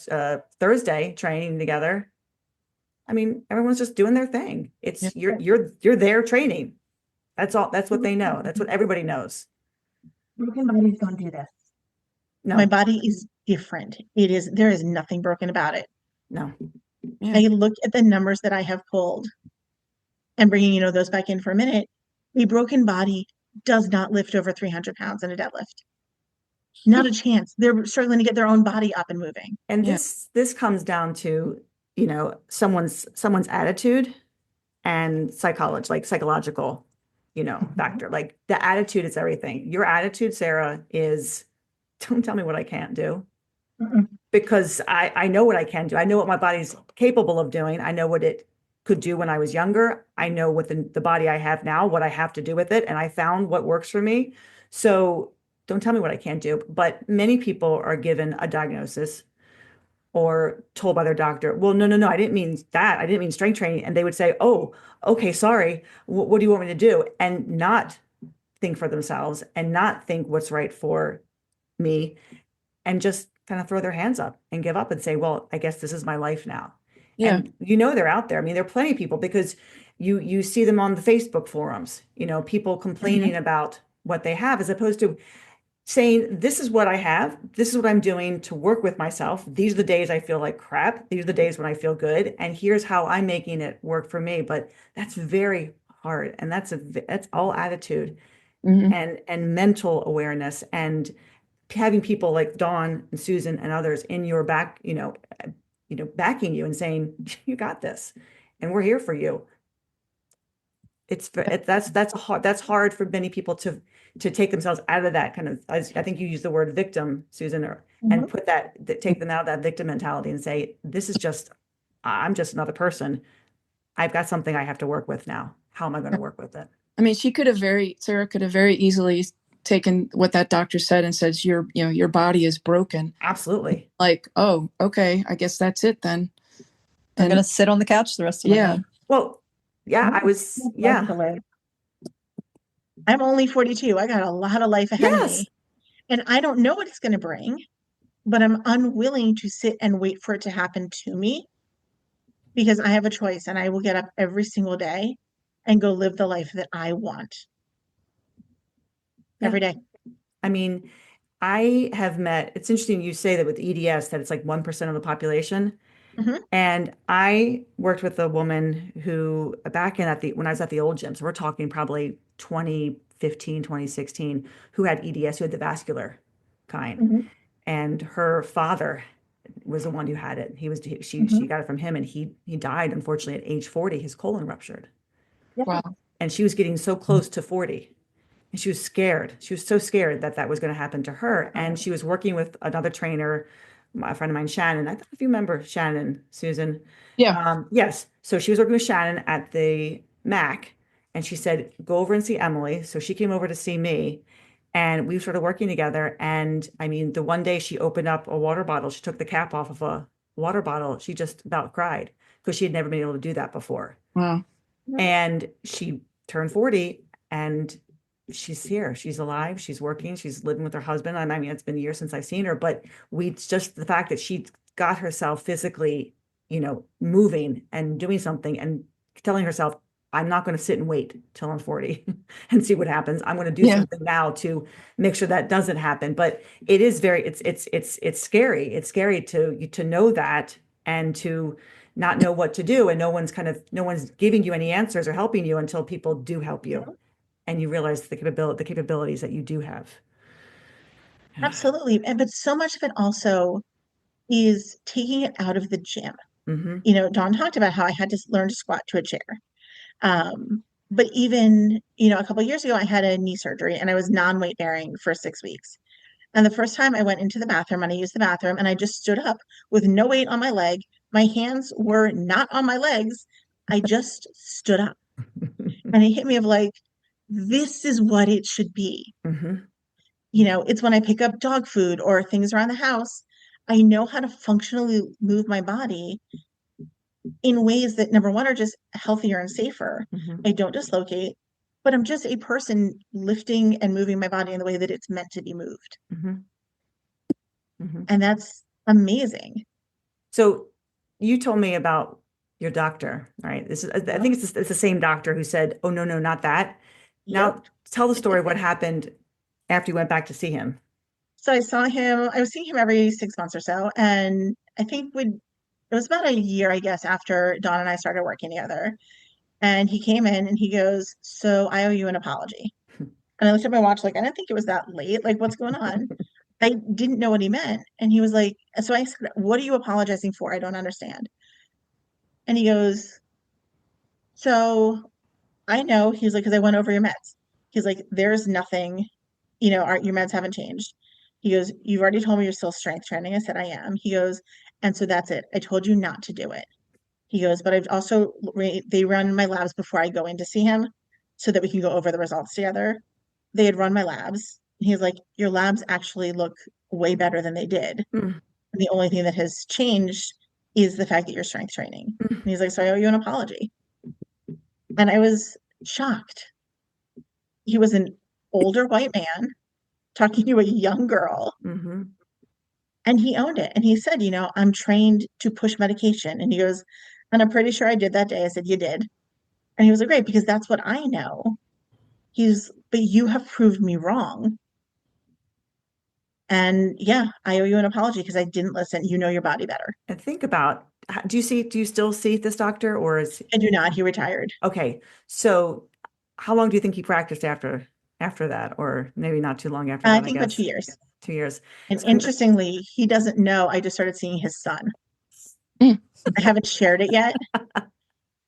Thursday training together. I mean, everyone's just doing their thing. It's Yeah. you're there training. That's all. That's what they know. That's what everybody knows. Broken bodies don't do this. No, My body is different. There is nothing broken about it. no. Yeah. I look at the numbers that I have pulled and bringing, those back in for a minute. A broken body does not lift over 300 pounds in a deadlift. Not a chance. They're struggling to get their own body up and moving. And Yeah. this comes down to, someone's attitude and psychological, factor. Like the attitude is everything. Your attitude, Sarah, is don't tell me what I can't do. Mm-mm. Because I know what I can do. I know what my body's capable of doing. I know what it could do when I was younger. I know what the body I have now, what I have to do with it. And I found what works for me. So don't tell me what I can't do. But many people are given a diagnosis or told by their doctor, well, no, I didn't mean that. I didn't mean strength training. And they would say, oh, okay, sorry. What do you want me to do? And not think for themselves and not think what's right for me and just kind of throw their hands up and give up and say, well, I guess this is my life now. Yeah. And they're out there. I mean, there are plenty of people because you see them on the Facebook forums, people complaining about what they have as opposed to saying, this is what I have. This is what I'm doing to work with myself. These are the days I feel like crap. These are the days when I feel good. And here's how I'm making it work for me. But that's very hard. And that's all attitude and mental awareness and having people like Dawn and Susan and others in your back, backing you and saying, you got this and we're here for you. That's hard for many people to take themselves out of that kind of, I think you use the word victim, Susan, and put take them out of that victim mentality and say, I'm just another person. I've got something I have to work with now. How am I going to work with it? I mean, Sarah could have very easily taken what that doctor said and says, your body is broken. Absolutely. Like, oh, okay, I guess that's it then. I'm going to sit on the couch the rest of my life. Well, yeah, I'm only 42. I got a lot of life ahead of me. And I don't know what it's going to bring, but I'm unwilling to sit and wait for it to happen to me because I have a choice and I will get up every single day and go live the life that I want every day. I mean, I have met, it's interesting you say that with EDS, that it's like 1% of the population. And I worked with a woman who back when I was at the old gym, so we're talking probably 2015, 2016, who had EDS, who had the vascular kind. And her father was the one who had it. She got it from him and he died, unfortunately, at age 40, his colon ruptured. Wow. And she was getting so close to 40. And she was scared. She was so scared that was going to happen to her. And she was working with another trainer, a friend of mine, Shannon. I don't know if you remember Shannon, Susan. Yeah. Yes. So she was working with Shannon at the MAC. And she said, go over and see Emily. So she came over to see me. And we started working together. And I mean, the one day she opened up a water bottle, she took the cap off of a water bottle. She just about cried because she had never been able to do that before. Wow. And she turned 40 and she's here. She's alive. She's working. She's living with her husband. I mean, it's been years since I've seen her, but just the fact that she got herself physically, moving and doing something and telling herself, I'm not going to sit and wait till I'm 40 and see what happens. I'm going to do something now to make sure that doesn't happen. But it is it's scary. It's scary to know that and to not know what to do. And no one's giving you any answers or helping you until people do help you. And you realize the capabilities that you do have. Absolutely. But so much of it also is taking it out of the gym. Dawn talked about how I had to learn to squat to a chair. But even, a couple of years ago, I had a knee surgery and I was non-weight bearing for 6 weeks. And the first time I went into the bathroom and I used the bathroom and I just stood up with no weight on my leg. My hands were not on my legs. I just stood up. And it hit me of like, this is what it should be. It's when I pick up dog food or things around the house, I know how to functionally move my body in ways that, number one, are just healthier and safer. I don't dislocate, but I'm just a person lifting and moving my body in the way that it's meant to be moved. And that's amazing. So you told me about your doctor, right? This is, I think it's the same doctor who said, "Oh, no, no, not that." Now Yep. tell the story. What happened after you went back to see him? So I was seeing him every 6 months or so. And I think it was about a year, I guess, after Dawn and I started working together. And he came in and he goes, "So I owe you an apology." And I looked at my watch, like, I didn't think it was that late. Like, what's going on? I didn't know what he meant. And he was like, so I said, "What are you apologizing for? I don't understand." And he goes, "So I know," he's like, "because I went over your meds." He's like, "There's nothing, your meds haven't changed." He goes, "You've already told me you're still strength training." I said, "I am." He goes, "And so that's it. I told you not to do it." He goes, "But I've also, they run my labs before I go in to see him so that we can go over the results together. They had run my labs. And he's like, "Your labs actually look way better than they did. Mm. And the only thing that has changed is the fact that you're strength training." And he's like, "So I owe you an apology." And I was shocked. He was an older white man talking to a young girl, Mm-hmm. and he owned it. And he said, "I'm trained to push medication." And he goes, "And I'm pretty sure I did that day." I said, "You did." And he was like, "Great, because that's what I know." But you have proved me wrong. And yeah, I owe you an apology because I didn't listen. You know your body better. And think about, do you still see this doctor, or is I do not. He retired. okay? So how long do you think he practiced after that, or maybe not too long after I that, I think about guess 2 years. 2 years. And So interestingly, he doesn't know I just started seeing his son. Mm. I haven't shared it yet.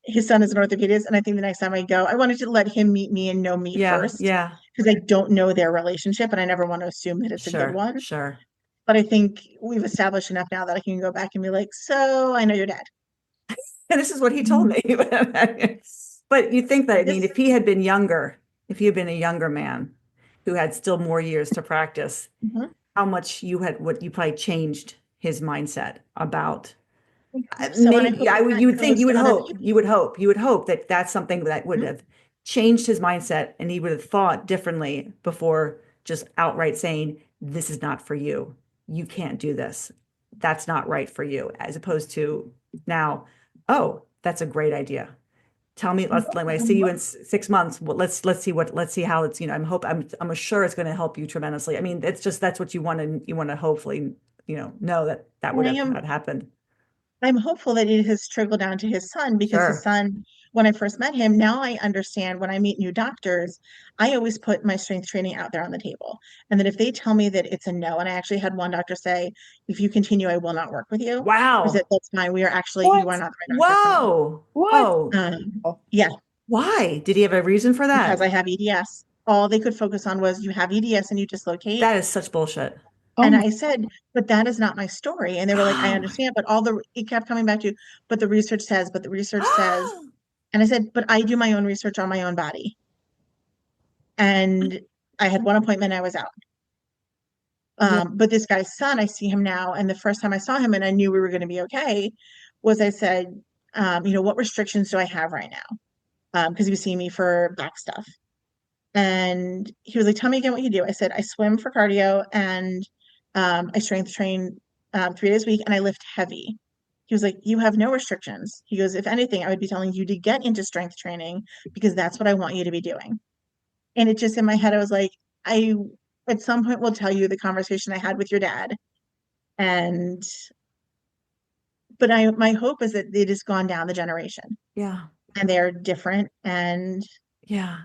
His son is an orthopedist, and I think the next time I go, I wanted to let him meet me and know me yeah, first yeah, because I don't know their relationship, and I never want to assume that it's a good sure, one. sure. But I think we've established enough now that I can go back and be like, "So I know your dad." And this is what he told me. But you think that, I mean, This, if he had been younger, if he had been a younger man who had still more years to practice, Mhm. how much what you probably changed his mindset about. So, and I hope You that would think, goes to other people. you would hope that that's something that would have changed his mindset, and he would have thought differently before just outright saying, "This is not for you. You can't do this. That's not right for you," as opposed to now, "Oh, that's a great idea. Tell me, when I see you in 6 months, well, let's see how it's, I'm sure it's going to help you tremendously." I mean, it's just, that's what you want to hopefully, know that would And have had happened. I'm hopeful that it has trickled down to his son because his Sure. son, when I first met him, now I understand when I meet new doctors, I always put my strength training out there on the table. And that if they tell me that it's a no, and I actually had one doctor say, "If you continue, I will not work with you." I said, Wow. "That's fine. You What? are not the right doctor for me." Whoa. What? Whoa. Yeah, Why? Did he have a reason for because that? I have EDS. All they could focus on was, "You have EDS and you dislocate." That is such bullshit. Oh And my. I said, "But that is not my story." And they were like, "I understand, but it kept coming back to, but the research says, but the research says." And I said, "But I do my own research on my own body." And I had one appointment, I was out. Yeah. But this guy's son, I see him now. And the first time I saw him and I knew we were going to be okay was I said, "What restrictions do I have right now?" Because he was seeing me for back stuff. And he was like, "Tell me again what you do." I said, "I swim for cardio and I strength train 3 days a week and I lift heavy." He was like, "You have no restrictions." He goes, "If anything, I would be telling you to get into strength training because that's what I want you to be doing." And it just, in my head, I was like, I at some point will tell you the conversation I had with your dad. And but my hope is that it has gone down the generation Yeah. and they're different. And Yeah.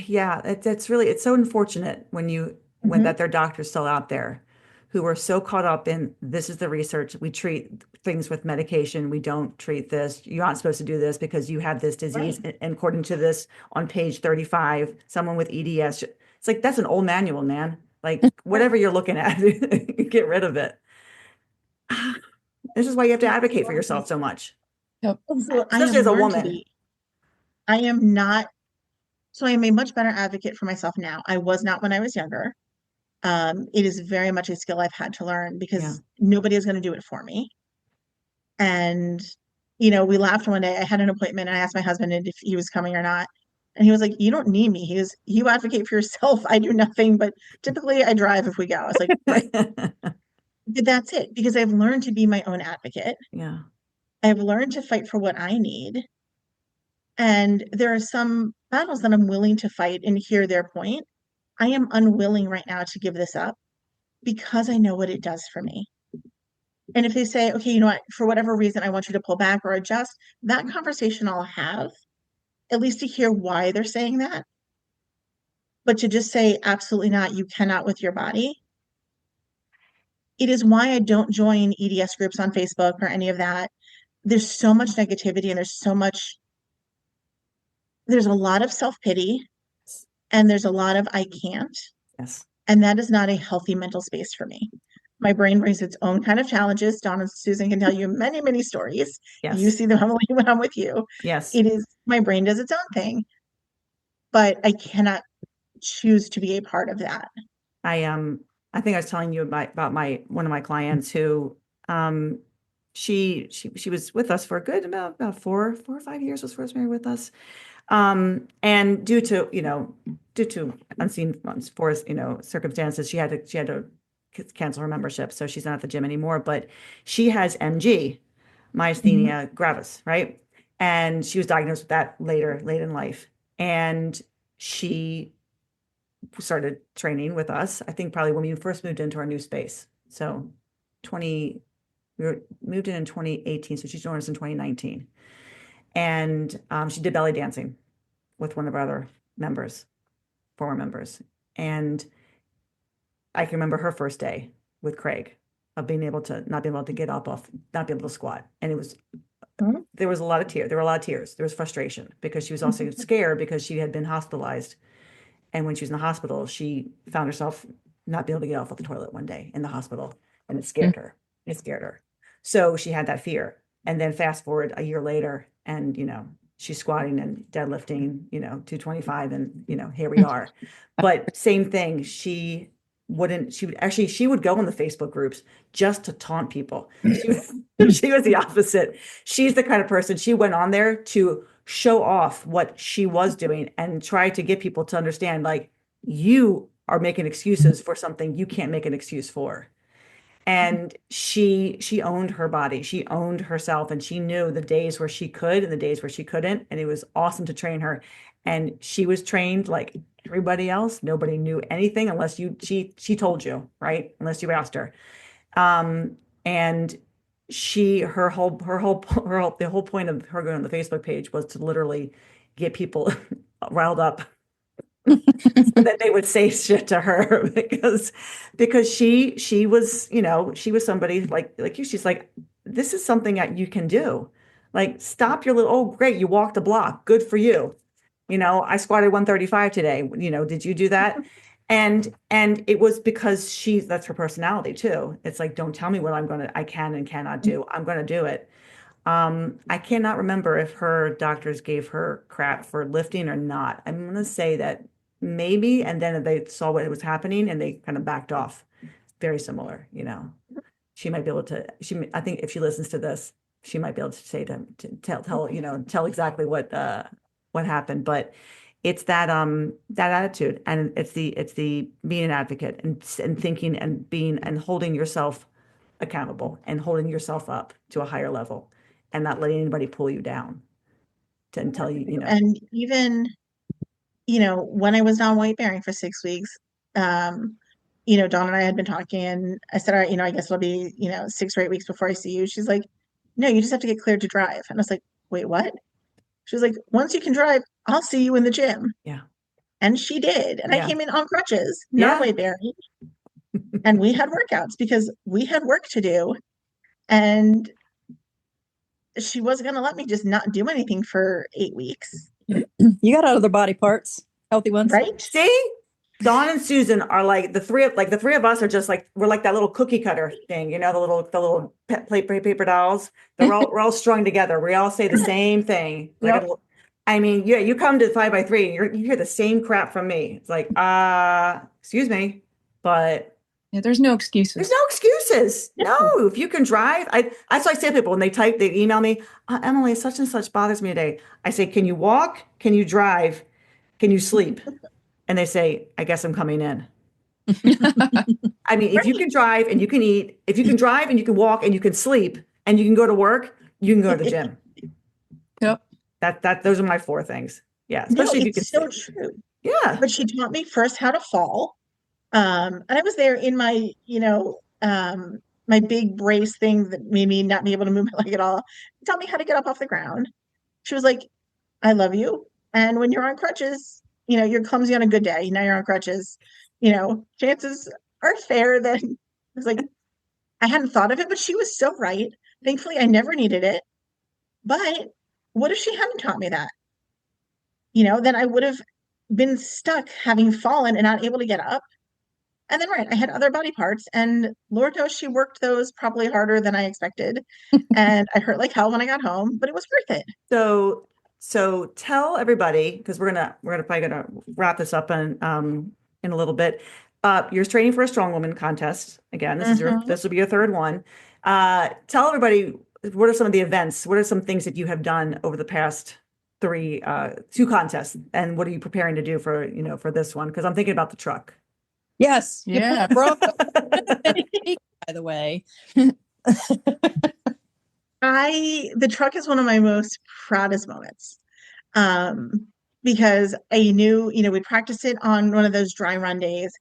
Yeah, it's so unfortunate when Mhm. that their doctors still out there who are so caught up in, this is the research. We treat things with medication. We don't treat this. You're not supposed to do this because you have this disease. Right. And according to this on page 35, someone with EDS, it's like, that's an old manual, man. Like, whatever you're looking at, get rid of it. This is why you have to advocate for yourself so much, Yep. So I especially have as a learned to woman. be. I am not. So I am a much better advocate for myself now. I was not when I was younger. It is very much a skill I've had to learn Yeah. because nobody is going to do it for me. And, we laughed one day. I had an appointment and I asked my husband if he was coming or not. And he was like, "You don't need me." He goes, "You advocate for yourself. I do nothing, but typically I drive if we go." I was like, "Right." But that's it because I've learned to be my own advocate. Yeah. I've learned to fight for what I need. And there are some battles that I'm willing to fight and hear their point. I am unwilling right now to give this up because I know what it does for me. And if they say, okay, you know what, for whatever reason, I want you to pull back or adjust, that conversation I'll have, at least to hear why they're saying that. But to just say, absolutely not, you cannot with your body. It is why I don't join EDS groups on Facebook or any of that. There's so much negativity and there's a lot of self-pity and there's a lot of I can't. Yes. And that is not a healthy mental space for me. My brain brings its own kind of challenges. Dawn and Susan can tell you many, many stories. Yes. You see them when I'm with you. Yes. It is, my brain does its own thing, but I cannot choose to be a part of that. I think I was telling you about one of my clients who she was with us for a good about 4 or 5 years, was first married with us. And due to unseen force, circumstances, she had to cancel her membership. So she's not at the gym anymore, but she has MG, myasthenia gravis, right? And she was diagnosed with that late in life. And she started training with us, I think probably when we first moved into our new space. So we moved in 2018. So she joined us in 2019. And she did belly dancing with one of our other former members. And I can remember her first day with Craig of being able to not be able to get up off, not be able to squat. And it was, there was a lot of tears. There were a lot of tears. There was frustration because she was also scared because she had been hospitalized. And when she was in the hospital, she found herself not being able to get off of the toilet one day in the hospital, and it scared her. It scared her. So she had that fear. And then fast forward a year later, and she's squatting and deadlifting, 225, and here we are. But same thing. She would go in the Facebook groups just to taunt people. She was the opposite. She's the kind of person, she went on there to show off what she was doing and try to get people to understand, like, you are making excuses for something you can't make an excuse for. And she owned her body, she owned herself, and she knew the days where she could and the days where she couldn't. And it was awesome to train her. And she was trained like everybody else. Nobody knew anything unless she told you, right? Unless you asked her. And the whole point of her going on the Facebook page was to literally get people riled up so that they would say shit to her because she was, she was somebody like you. She's like, this is something that you can do. Like, stop your little, oh, great, you walked a block. Good for you. I squatted 135 today. Did you do that? And it was because that's her personality too. It's like, don't tell me what I can and cannot do. I'm going to do it. I cannot remember if her doctors gave her crap for lifting or not. I'm going to say that maybe, and then they saw what was happening and they kind of backed off. Very similar, she might be able to, I think if she listens to this, she might be able to say to tell exactly what happened. But it's that attitude, and it's the being an advocate and thinking and being and holding yourself accountable and holding yourself up to a higher level and not letting anybody pull you down and tell you, And even, when I was non weight bearing for 6 weeks, Dawn and I had been talking, and I said, all right, I guess it'll be, 6 or 8 weeks before I see you. She's like, no, you just have to get cleared to drive. And I was like, wait, what? She was like, once you can drive, I'll see you in the gym. Yeah. And she did. And Yeah. I came in on crutches, non weight bearing. And we had workouts because we had work to do. And she wasn't going to let me just not do anything for 8 weeks. You got other body parts, healthy ones. Right? See? Dawn and Susan are like the three of us are just like, we're like that little cookie cutter thing, the little paper dolls. We're all strung together. We all say the same thing. Like, Yep. I mean, yeah, you come to 5x3 and you hear the same crap from me. It's like, excuse me, but Yeah, there's no excuses. there's no excuses. No, if you can drive, that's what I say to people when they email me, Emily, such and such bothers me today. I say, can you walk? Can you drive? Can you sleep? And they say, I guess I'm coming in. I mean, if you can drive and you can eat, if you can drive and you can walk and you can sleep and you can go to work, You can go to the gym. Yep. Those are my 4 things. Yeah. No, Especially if you can it's so sit. true. Yeah. But she taught me first how to fall. And I was there in my, my big brace thing that made me not be able to move my leg at all. Taught me how to get up off the ground. She was like, I love you. And when you're on crutches, you're clumsy on a good day. Now you're on crutches, chances are fair that it's like, I hadn't thought of it, but she was so right. Thankfully, I never needed it. But what if she hadn't taught me that? Then I would have been stuck having fallen and not able to get up. And then, right, I had other body parts, and Lord knows she worked those probably harder than I expected. And I hurt like hell when I got home, but it was worth it. So tell everybody, because we're probably gonna wrap this up in a little bit. You're training for a Strongwoman Contest again. This will be your 3rd one. Tell everybody, what are some of the events? What are some things that you have done over the past 2 contests, and what are you preparing to do for for this one? Because I'm thinking about the truck. Yes. Yeah. By the way. The truck is one of my most proudest moments. Because I knew, we practiced it on one of those dry run days.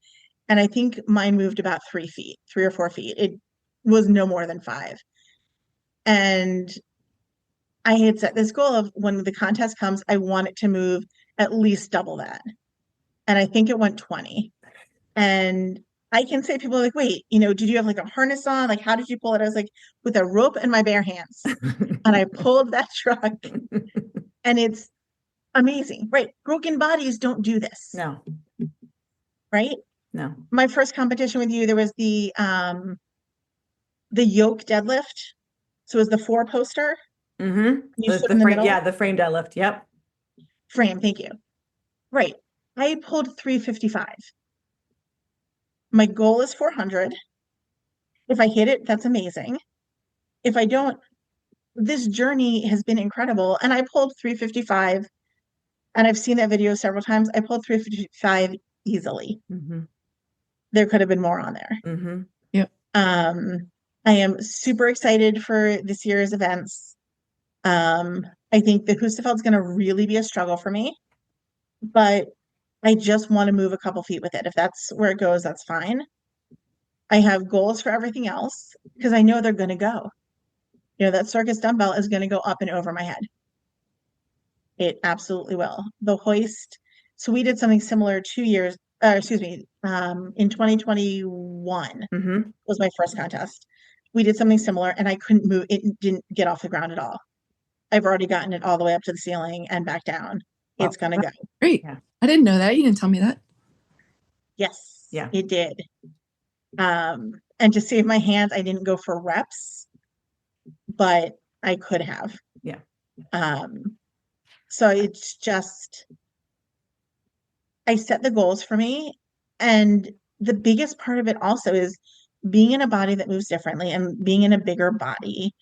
And I think mine moved about 3 feet, 3 or 4 feet. It was no more than 5. And I had set this goal of when the contest comes, I want it to move at least double that. And I think it went 20. And I can say people are like, wait, did you have like a harness on? Like, how did you pull it? I was like, with a rope in my bare hands. And I pulled that truck. And it's amazing, right? Broken bodies don't do this. No. Right? No. My first competition with you, there was the yoke deadlift. So it was the 4-poster. Mm-hmm. You stood in the middle. Yeah, the frame deadlift. Yep. Frame, thank you. Right. I pulled 355. My goal is 400. If I hit it, that's amazing. If I don't, this journey has been incredible. And I pulled 355, and I've seen that video several times. I pulled 355 easily. Mm-hmm. There could have been more on there. Mm-hmm. Yep. I am super excited for this year's events. I think the Hoosterfeld's going to really be a struggle for me, but I just want to move a couple feet with it. If that's where it goes, that's fine. I have goals for everything else because I know they're going to go. That circus dumbbell is going to go up and over my head. It absolutely will. The hoist. So we did something similar 2 years, in 2021 was my first contest. We did something similar and I couldn't move. It didn't get off the ground at all. I've already gotten it all the way up to the ceiling and back down. It's going to go. Great. Yeah. I didn't know that. You didn't tell me that. Yes. Yeah. It did. And to save my hands, I didn't go for reps, but I could have. Yeah. So it's just, I set the goals for me. And the biggest part of it also is being in a body that moves differently and being in a bigger body.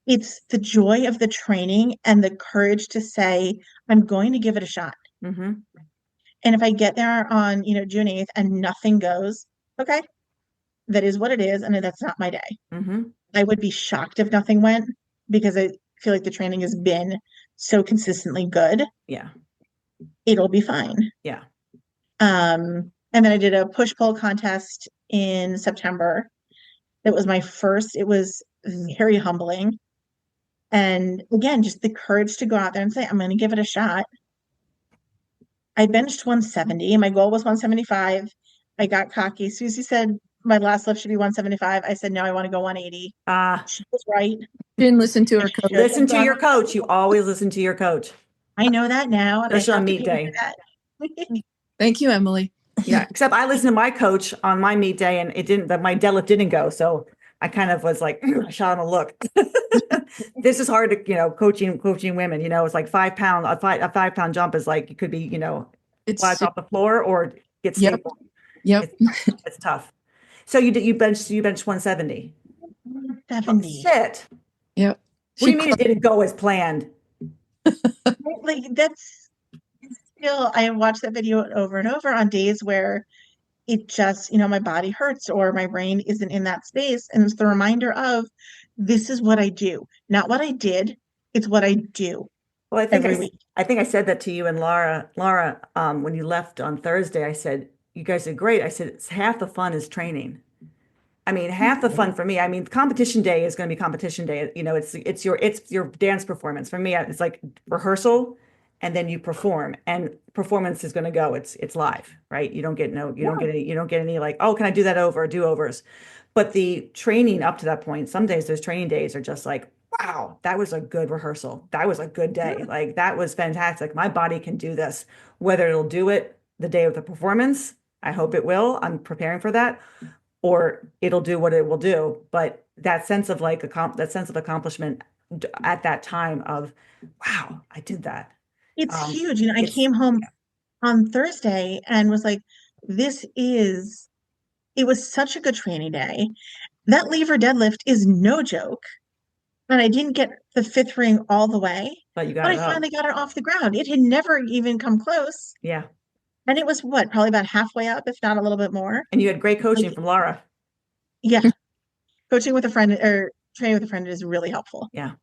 It's the joy of the training and the courage to say, I'm going to give it a shot. Mm-hmm. And if I get there on, June 8th and nothing goes, okay, that is what it is. And that's not my day. Mm-hmm. I would be shocked if nothing went because I feel like the training has been so consistently good. Yeah. It'll be fine. Yeah. And then I did a push-pull contest in September. It was my first. It was very humbling. And again, just the courage to go out there and say, I'm going to give it a shot. I benched 170. My goal was 175. I got cocky. Susie said my last lift should be 175. I said, no, I want to go 180. She was right. Didn't listen to her coach. Listen to your coach. You always listen to your coach. I know that now. And especially I on meet day. Thank you, Emily. Yeah. Except I listened to my coach on my meet day and my deadlift didn't go. So I kind of was like, I shot him a look. This is hard to, coaching women, it's like 5 pound, a 5-pound jump is like, it could be, It's flies off the floor or get stapled. Yep. It's tough. So you benched 170. 70. Oh, shit. Yep. What do you mean it didn't go as planned? Like that's still, I watch that video over and over on days where it just, my body hurts or my brain isn't in that space. And it's the reminder of this is what I do, not what I did. It's what I do Well, every week. I think I said that to you and Laura. Laura, when you left on Thursday, I said, you guys did great. I said, it's half the fun is training. I mean, half the fun for me, I mean, competition day is going to be competition day. You know, it's your dance performance. For me, it's like rehearsal and then you perform, and performance is going to go. It's live, right? You don't get any like, oh, can I do that over, do-overs. But the training up to that point, some days those training days are just like, wow, that was a good rehearsal. That was a good day. Like that was fantastic. My body can do this. Whether it'll do it the day of the performance, I hope it will. I'm preparing for that. Or it'll do what it will do. But that sense of like that sense of accomplishment at that time of, wow, I did that. It's huge. You know, I came home on Thursday and was like, it was such a good training day. That lever deadlift is no joke. And I didn't get the fifth ring all the way, but I finally got it off the ground. It had never even come close. Yeah. And it was probably about halfway up, if not a little bit more. And you had great coaching from Laura. Yeah. Coaching with a friend or training with a friend is really helpful. Yeah.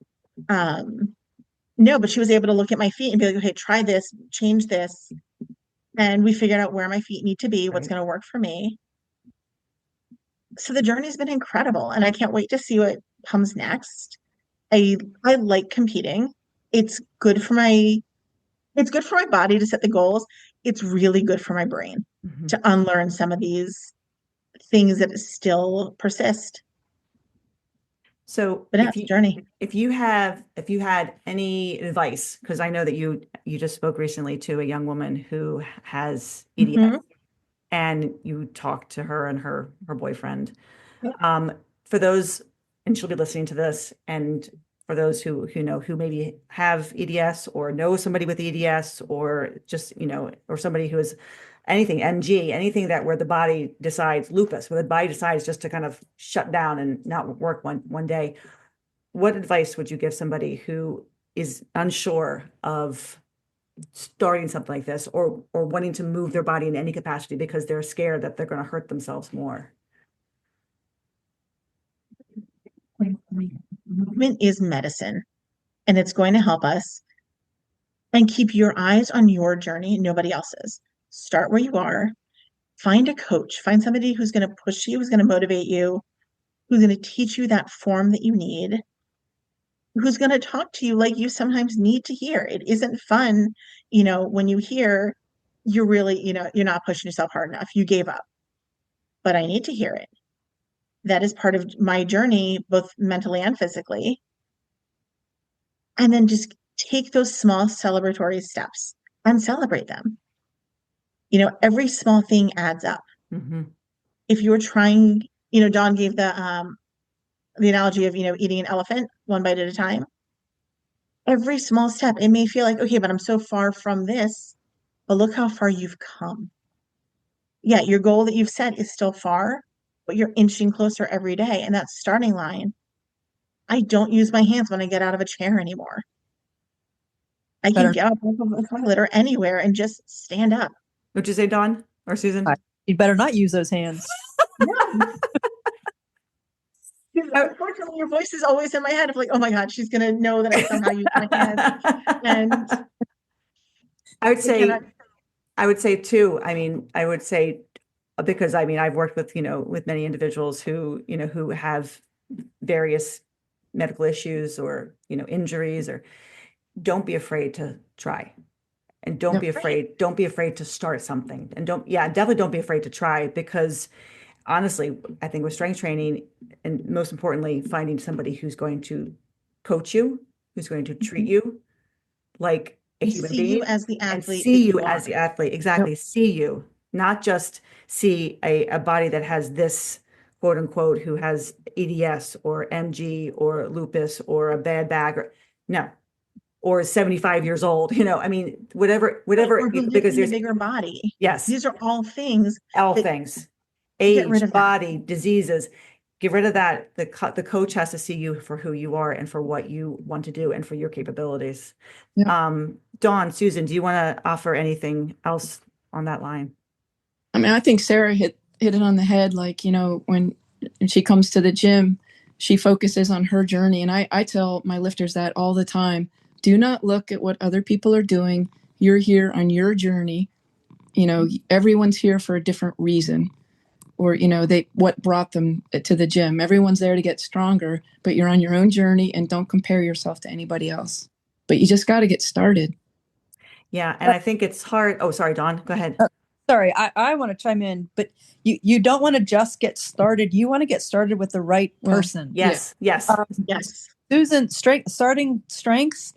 No, but she was able to look at my feet and be like, okay, try this, change this. And we figured out where my feet need to be, what's going to work for me. So the journey's been incredible, and I can't wait to see what comes next. I like competing. It's good for my body to set the goals. It's really good for my brain to unlearn some of these things that still persist. So but that's a journey. If you had any advice, because I know that you just spoke recently to a young woman who has EDS, and you talked to her and her boyfriend. For those, and she'll be listening to this, and for those who know, who maybe have EDS or know somebody with EDS, or just, or somebody who is anything, NG, anything that where the body decides, lupus, where the body decides just to kind of shut down and not work one day, what advice would you give somebody who is unsure of starting something like this, or wanting to move their body in any capacity because they're scared that they're going to hurt themselves more? Movement is medicine, and it's going to help us. And keep your eyes on your journey, nobody else's. Start where you are. Find a coach. Find somebody who's going to push you, who's going to motivate you, who's going to teach you that form that you need, who's going to talk to you like you sometimes need to hear. It isn't fun, when you hear you're really, you're not pushing yourself hard enough. You gave up. But I need to hear it. That is part of my journey, both mentally and physically. And then just take those small celebratory steps and celebrate them. Every small thing adds up. If you're trying, Dawn gave the analogy of, eating an elephant one bite at a time. Every small step, it may feel like, okay, but I'm so far from this, but look how far you've come. Yeah, your goal that you've set is still far, but you're inching closer every day. And that starting line, I don't use my hands when I get out of a chair anymore. I can get up off of a toilet or anywhere and just stand up. Would you say, Dawn or Susan? You'd better not use those hands. Unfortunately, your voice is always in my head of like, oh my God, she's going to know that I somehow use my hands. And I would say too, because I've worked with, with many individuals who have various medical issues or, injuries, or don't be afraid to try. And don't be afraid to start something. And definitely don't be afraid to try, because honestly, I think with strength training, and most importantly, finding somebody who's going to coach you, who's going to treat you like a human being, see you as the athlete, exactly. Yep. See you, not just see a body that has this, quote unquote, who has EDS or MG or lupus or a bad back, or is 75 years old, whatever, because there's a bigger body. Yes. These are all things. Age, body, diseases. Get rid of that. The coach has to see you for who you are and for what you want to do and for your capabilities. Yeah. Dawn, Susan, do you want to offer anything else on that line? I think Sara hit it on the head. Like, when she comes to the gym, she focuses on her journey. And I tell my lifters that all the time. Do not look at what other people are doing. You're here on your journey. You know, everyone's here for a different reason, or, you know, what brought them to the gym. Everyone's there to get stronger, but you're on your own journey, and don't compare yourself to anybody else. But you just got to get started. Yeah. And I think it's hard. Oh, sorry, Dawn, go ahead. Sorry, I want to chime in, but you don't want to just get started. You want to get started with the right person. Yes. Yes. Yes. Susan, starting strengths.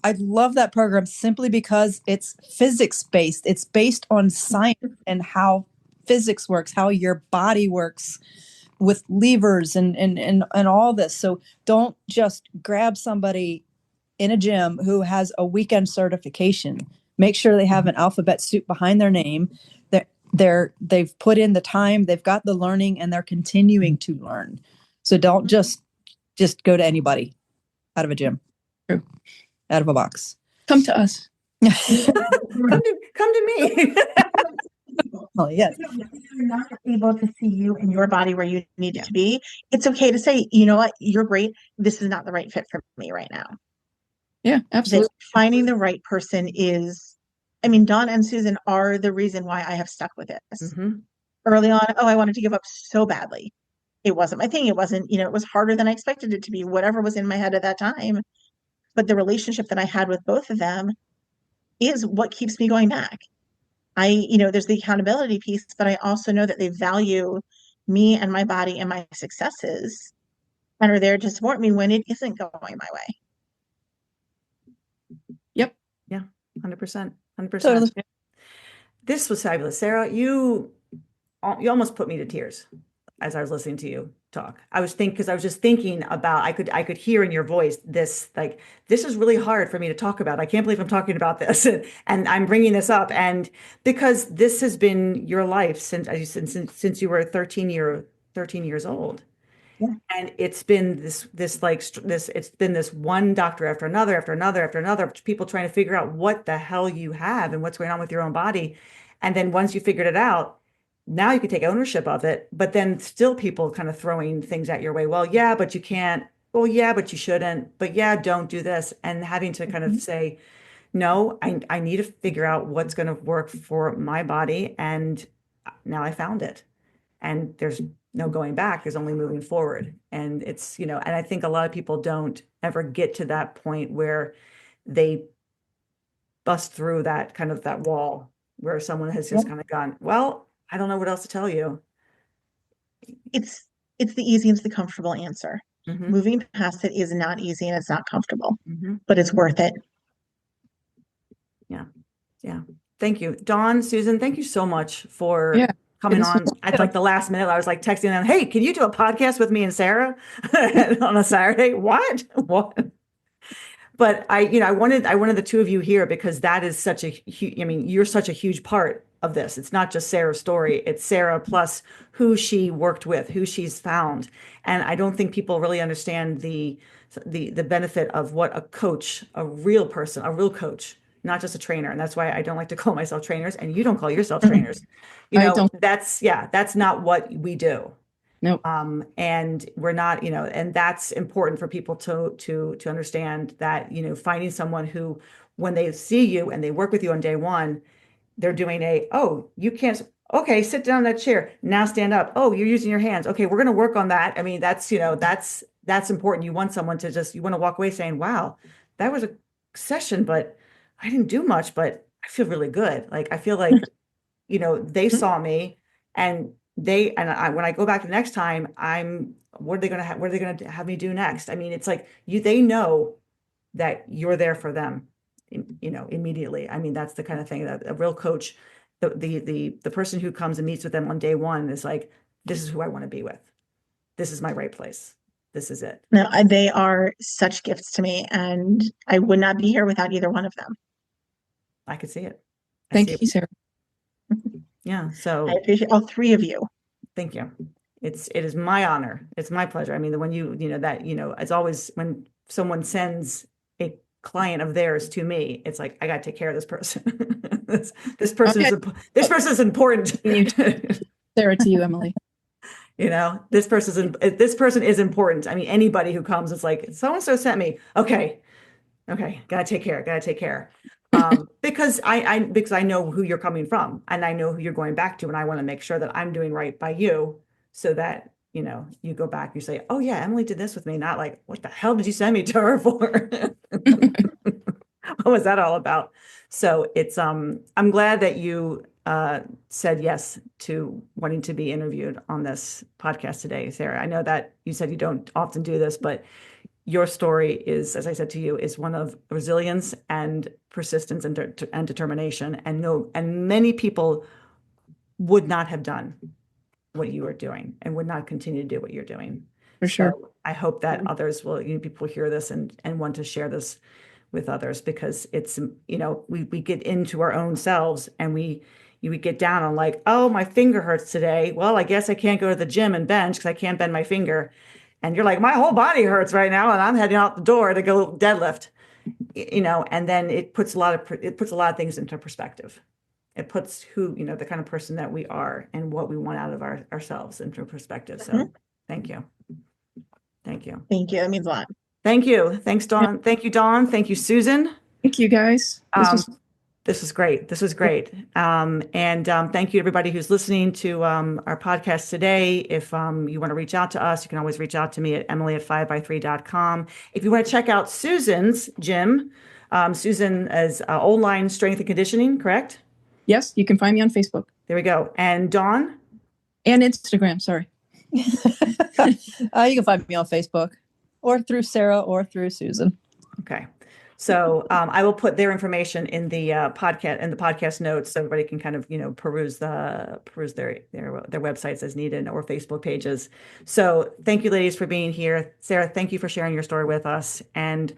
I love that program simply because it's physics based. It's based on science and how physics works, how your body works with levers and all this. So don't just grab somebody in a gym who has a weekend certification. Make sure they have an alphabet soup behind their name. They've put in the time, they've got the learning, and they're continuing to learn. So don't just go to anybody out of a gym. True. Out of a box. Come to us. Come to me. Oh, yes. If you're not able to see you and your body where you need it to be, it's okay to say, you know what, you're great. This is not the right fit for me right now. Yeah, absolutely. That finding the right person is, I mean, Dawn and Susan are the reason why I have stuck with this. Early on, I wanted to give up so badly. It wasn't my thing. It wasn't, it was harder than I expected it to be, whatever was in my head at that time. But the relationship that I had with both of them is what keeps me going back. There's the accountability piece, but I also know that they value me and my body and my successes and are there to support me when it isn't going my way. Yep. Yeah. 100%. 100%. Totally. This was fabulous. Sara, you almost put me to tears as I was listening to you talk. Because I was just thinking about, I could hear in your voice this is really hard for me to talk about. I can't believe I'm talking about this, and I'm bringing this up, and because this has been your life since you were 13 years old. Yeah. And it's been it's been this one doctor after another, people trying to figure out what the hell you have and what's going on with your own body. And then once you figured it out, now you can take ownership of it, but then still people kind of throwing things at your way. Well, yeah, but you can't. Well, yeah, but you shouldn't. But yeah, don't do this. And having to kind of say, no, I need to figure out what's going to work for my body. And now I found it. And there's no going back. There's only moving forward. And it's, and I think a lot of people don't ever get to that point where they bust through that kind of that wall where someone has just kind of gone, well, I don't know what else to tell you. It's the easy and it's the comfortable answer. Moving past it is not easy and it's not comfortable, but it's worth it. Yeah. Yeah. Thank you. Dawn, Susan, thank you so much for coming on at the last minute. I was texting them, hey, can you do a podcast with me and Sara on a Saturday? What? But I wanted the two of you here because that is such a huge, you're such a huge part of this. It's not just Sara's story. It's Sara plus who she worked with, who she's found. And I don't think people really understand the benefit of what a coach, a real person, a real coach, not just a trainer. And that's why I don't like to call myself trainers, and you don't call yourself trainers. That's not what we do. Nope. And we're not, and that's important for people to understand that, finding someone who, when they see you and they work with you on day one, they're doing you can't, okay, sit down in that chair. Now stand up. Oh, you're using your hands. Okay, we're going to work on that. I mean, that's important. You want someone to you want to walk away saying, wow, that was a session, but I didn't do much, but I feel really good. I feel like, they saw me and when I go back the next time, what are they going to have me do next? I mean, it's they know that you're there for them, immediately. I mean, that's the kind of thing that a real coach, the person who comes and meets with them on day one is this is who I want to be with. This is my right place. This is it. No, they are such gifts to me, and I would not be here without either one of them. I could see it. Thank you, Sara. Yeah. So I appreciate all three of you. Thank you. It is my honor. It's my pleasure. I mean, when it's always when someone sends a client of theirs to me, it's I got to take care of this person. this person is important. Sara, to you, Emily. this person is important. I mean, anybody who comes, it's like, so-and-so sent me. Okay. Gotta take care. Because I know who you're coming from and I know who you're going back to. And I want to make sure that I'm doing right by you so that, you go back, you say, oh yeah, Emily did this with me. Not like, what the hell did you send me to her for? What was that all about? So it's, I'm glad that you said yes to wanting to be interviewed on this podcast today, Sarah. I know that you said you don't often do this, but your story is, as I said to you, is one of resilience and persistence and determination. And many people would not have done what you are doing and would not continue to do what you're doing. For sure. So I hope that others will, people hear this and want to share this with others, because it's, we get into our own selves and we get down on like, oh, my finger hurts today. Well, I guess I can't go to the gym and bench because I can't bend my finger. And you're like, my whole body hurts right now, and I'm heading out the door to go deadlift, and then it puts a lot of things into perspective. It puts who, the kind of person that we are and what we want out of ourselves into perspective. So thank you. Thank you. That means a lot. Thank you. Thanks, Dawn. Thank you, Dawn. Thank you, Susan. Thank you, guys. This was great. And thank you to everybody who's listening to our podcast today. If you want to reach out to us, you can always reach out to me at emily@5by3.com. If you want to check out Susan's gym, Susan is Old Line Strength and Conditioning, correct? Yes, you can find me on Facebook. There we go. And Dawn? And Instagram, sorry. You can find me on Facebook or through Sarah or through Susan. Okay. So I will put their information in the podcast notes so everybody can kind of peruse their websites as needed, or Facebook pages. So thank you, ladies, for being here. Sarah, thank you for sharing your story with us, and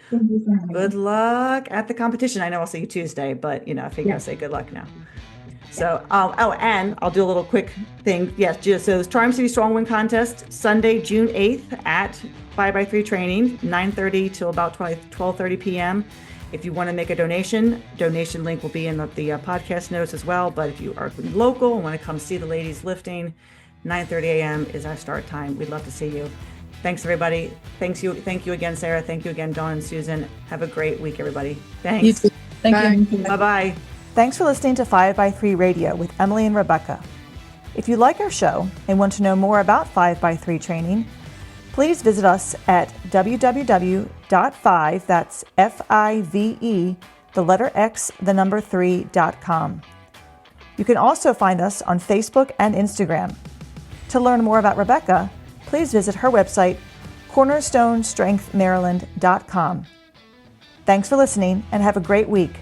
good luck at the competition. I know I'll see you Tuesday, but I figure I'll say good luck now. So and I'll do a little quick thing. Yes, so it's Tri-City Strongwoman Contest, Sunday, June 8th at 5by3 training, 9:30 till about 12:30 p.m. If you want to make a donation link will be in the podcast notes as well. But if you are local and want to come see the ladies lifting, 9:30 a.m. is our start time. We'd love to see you. Thanks, everybody. Thank you again, Sarah. Thank you again, Dawn and Susan. Have a great week, everybody. Thanks. You too. Thank you. Bye-bye. Thanks for listening to 5by3 Radio with Emily and Rebecca. If you like our show and want to know more about 5by3 training, please visit us at www.5, that's F-I-V-E, the letter X, the number 3.com. You can also find us on Facebook and Instagram. To learn more about Rebecca, please visit her website, cornerstonestrengthmaryland.com. Thanks for listening and have a great week.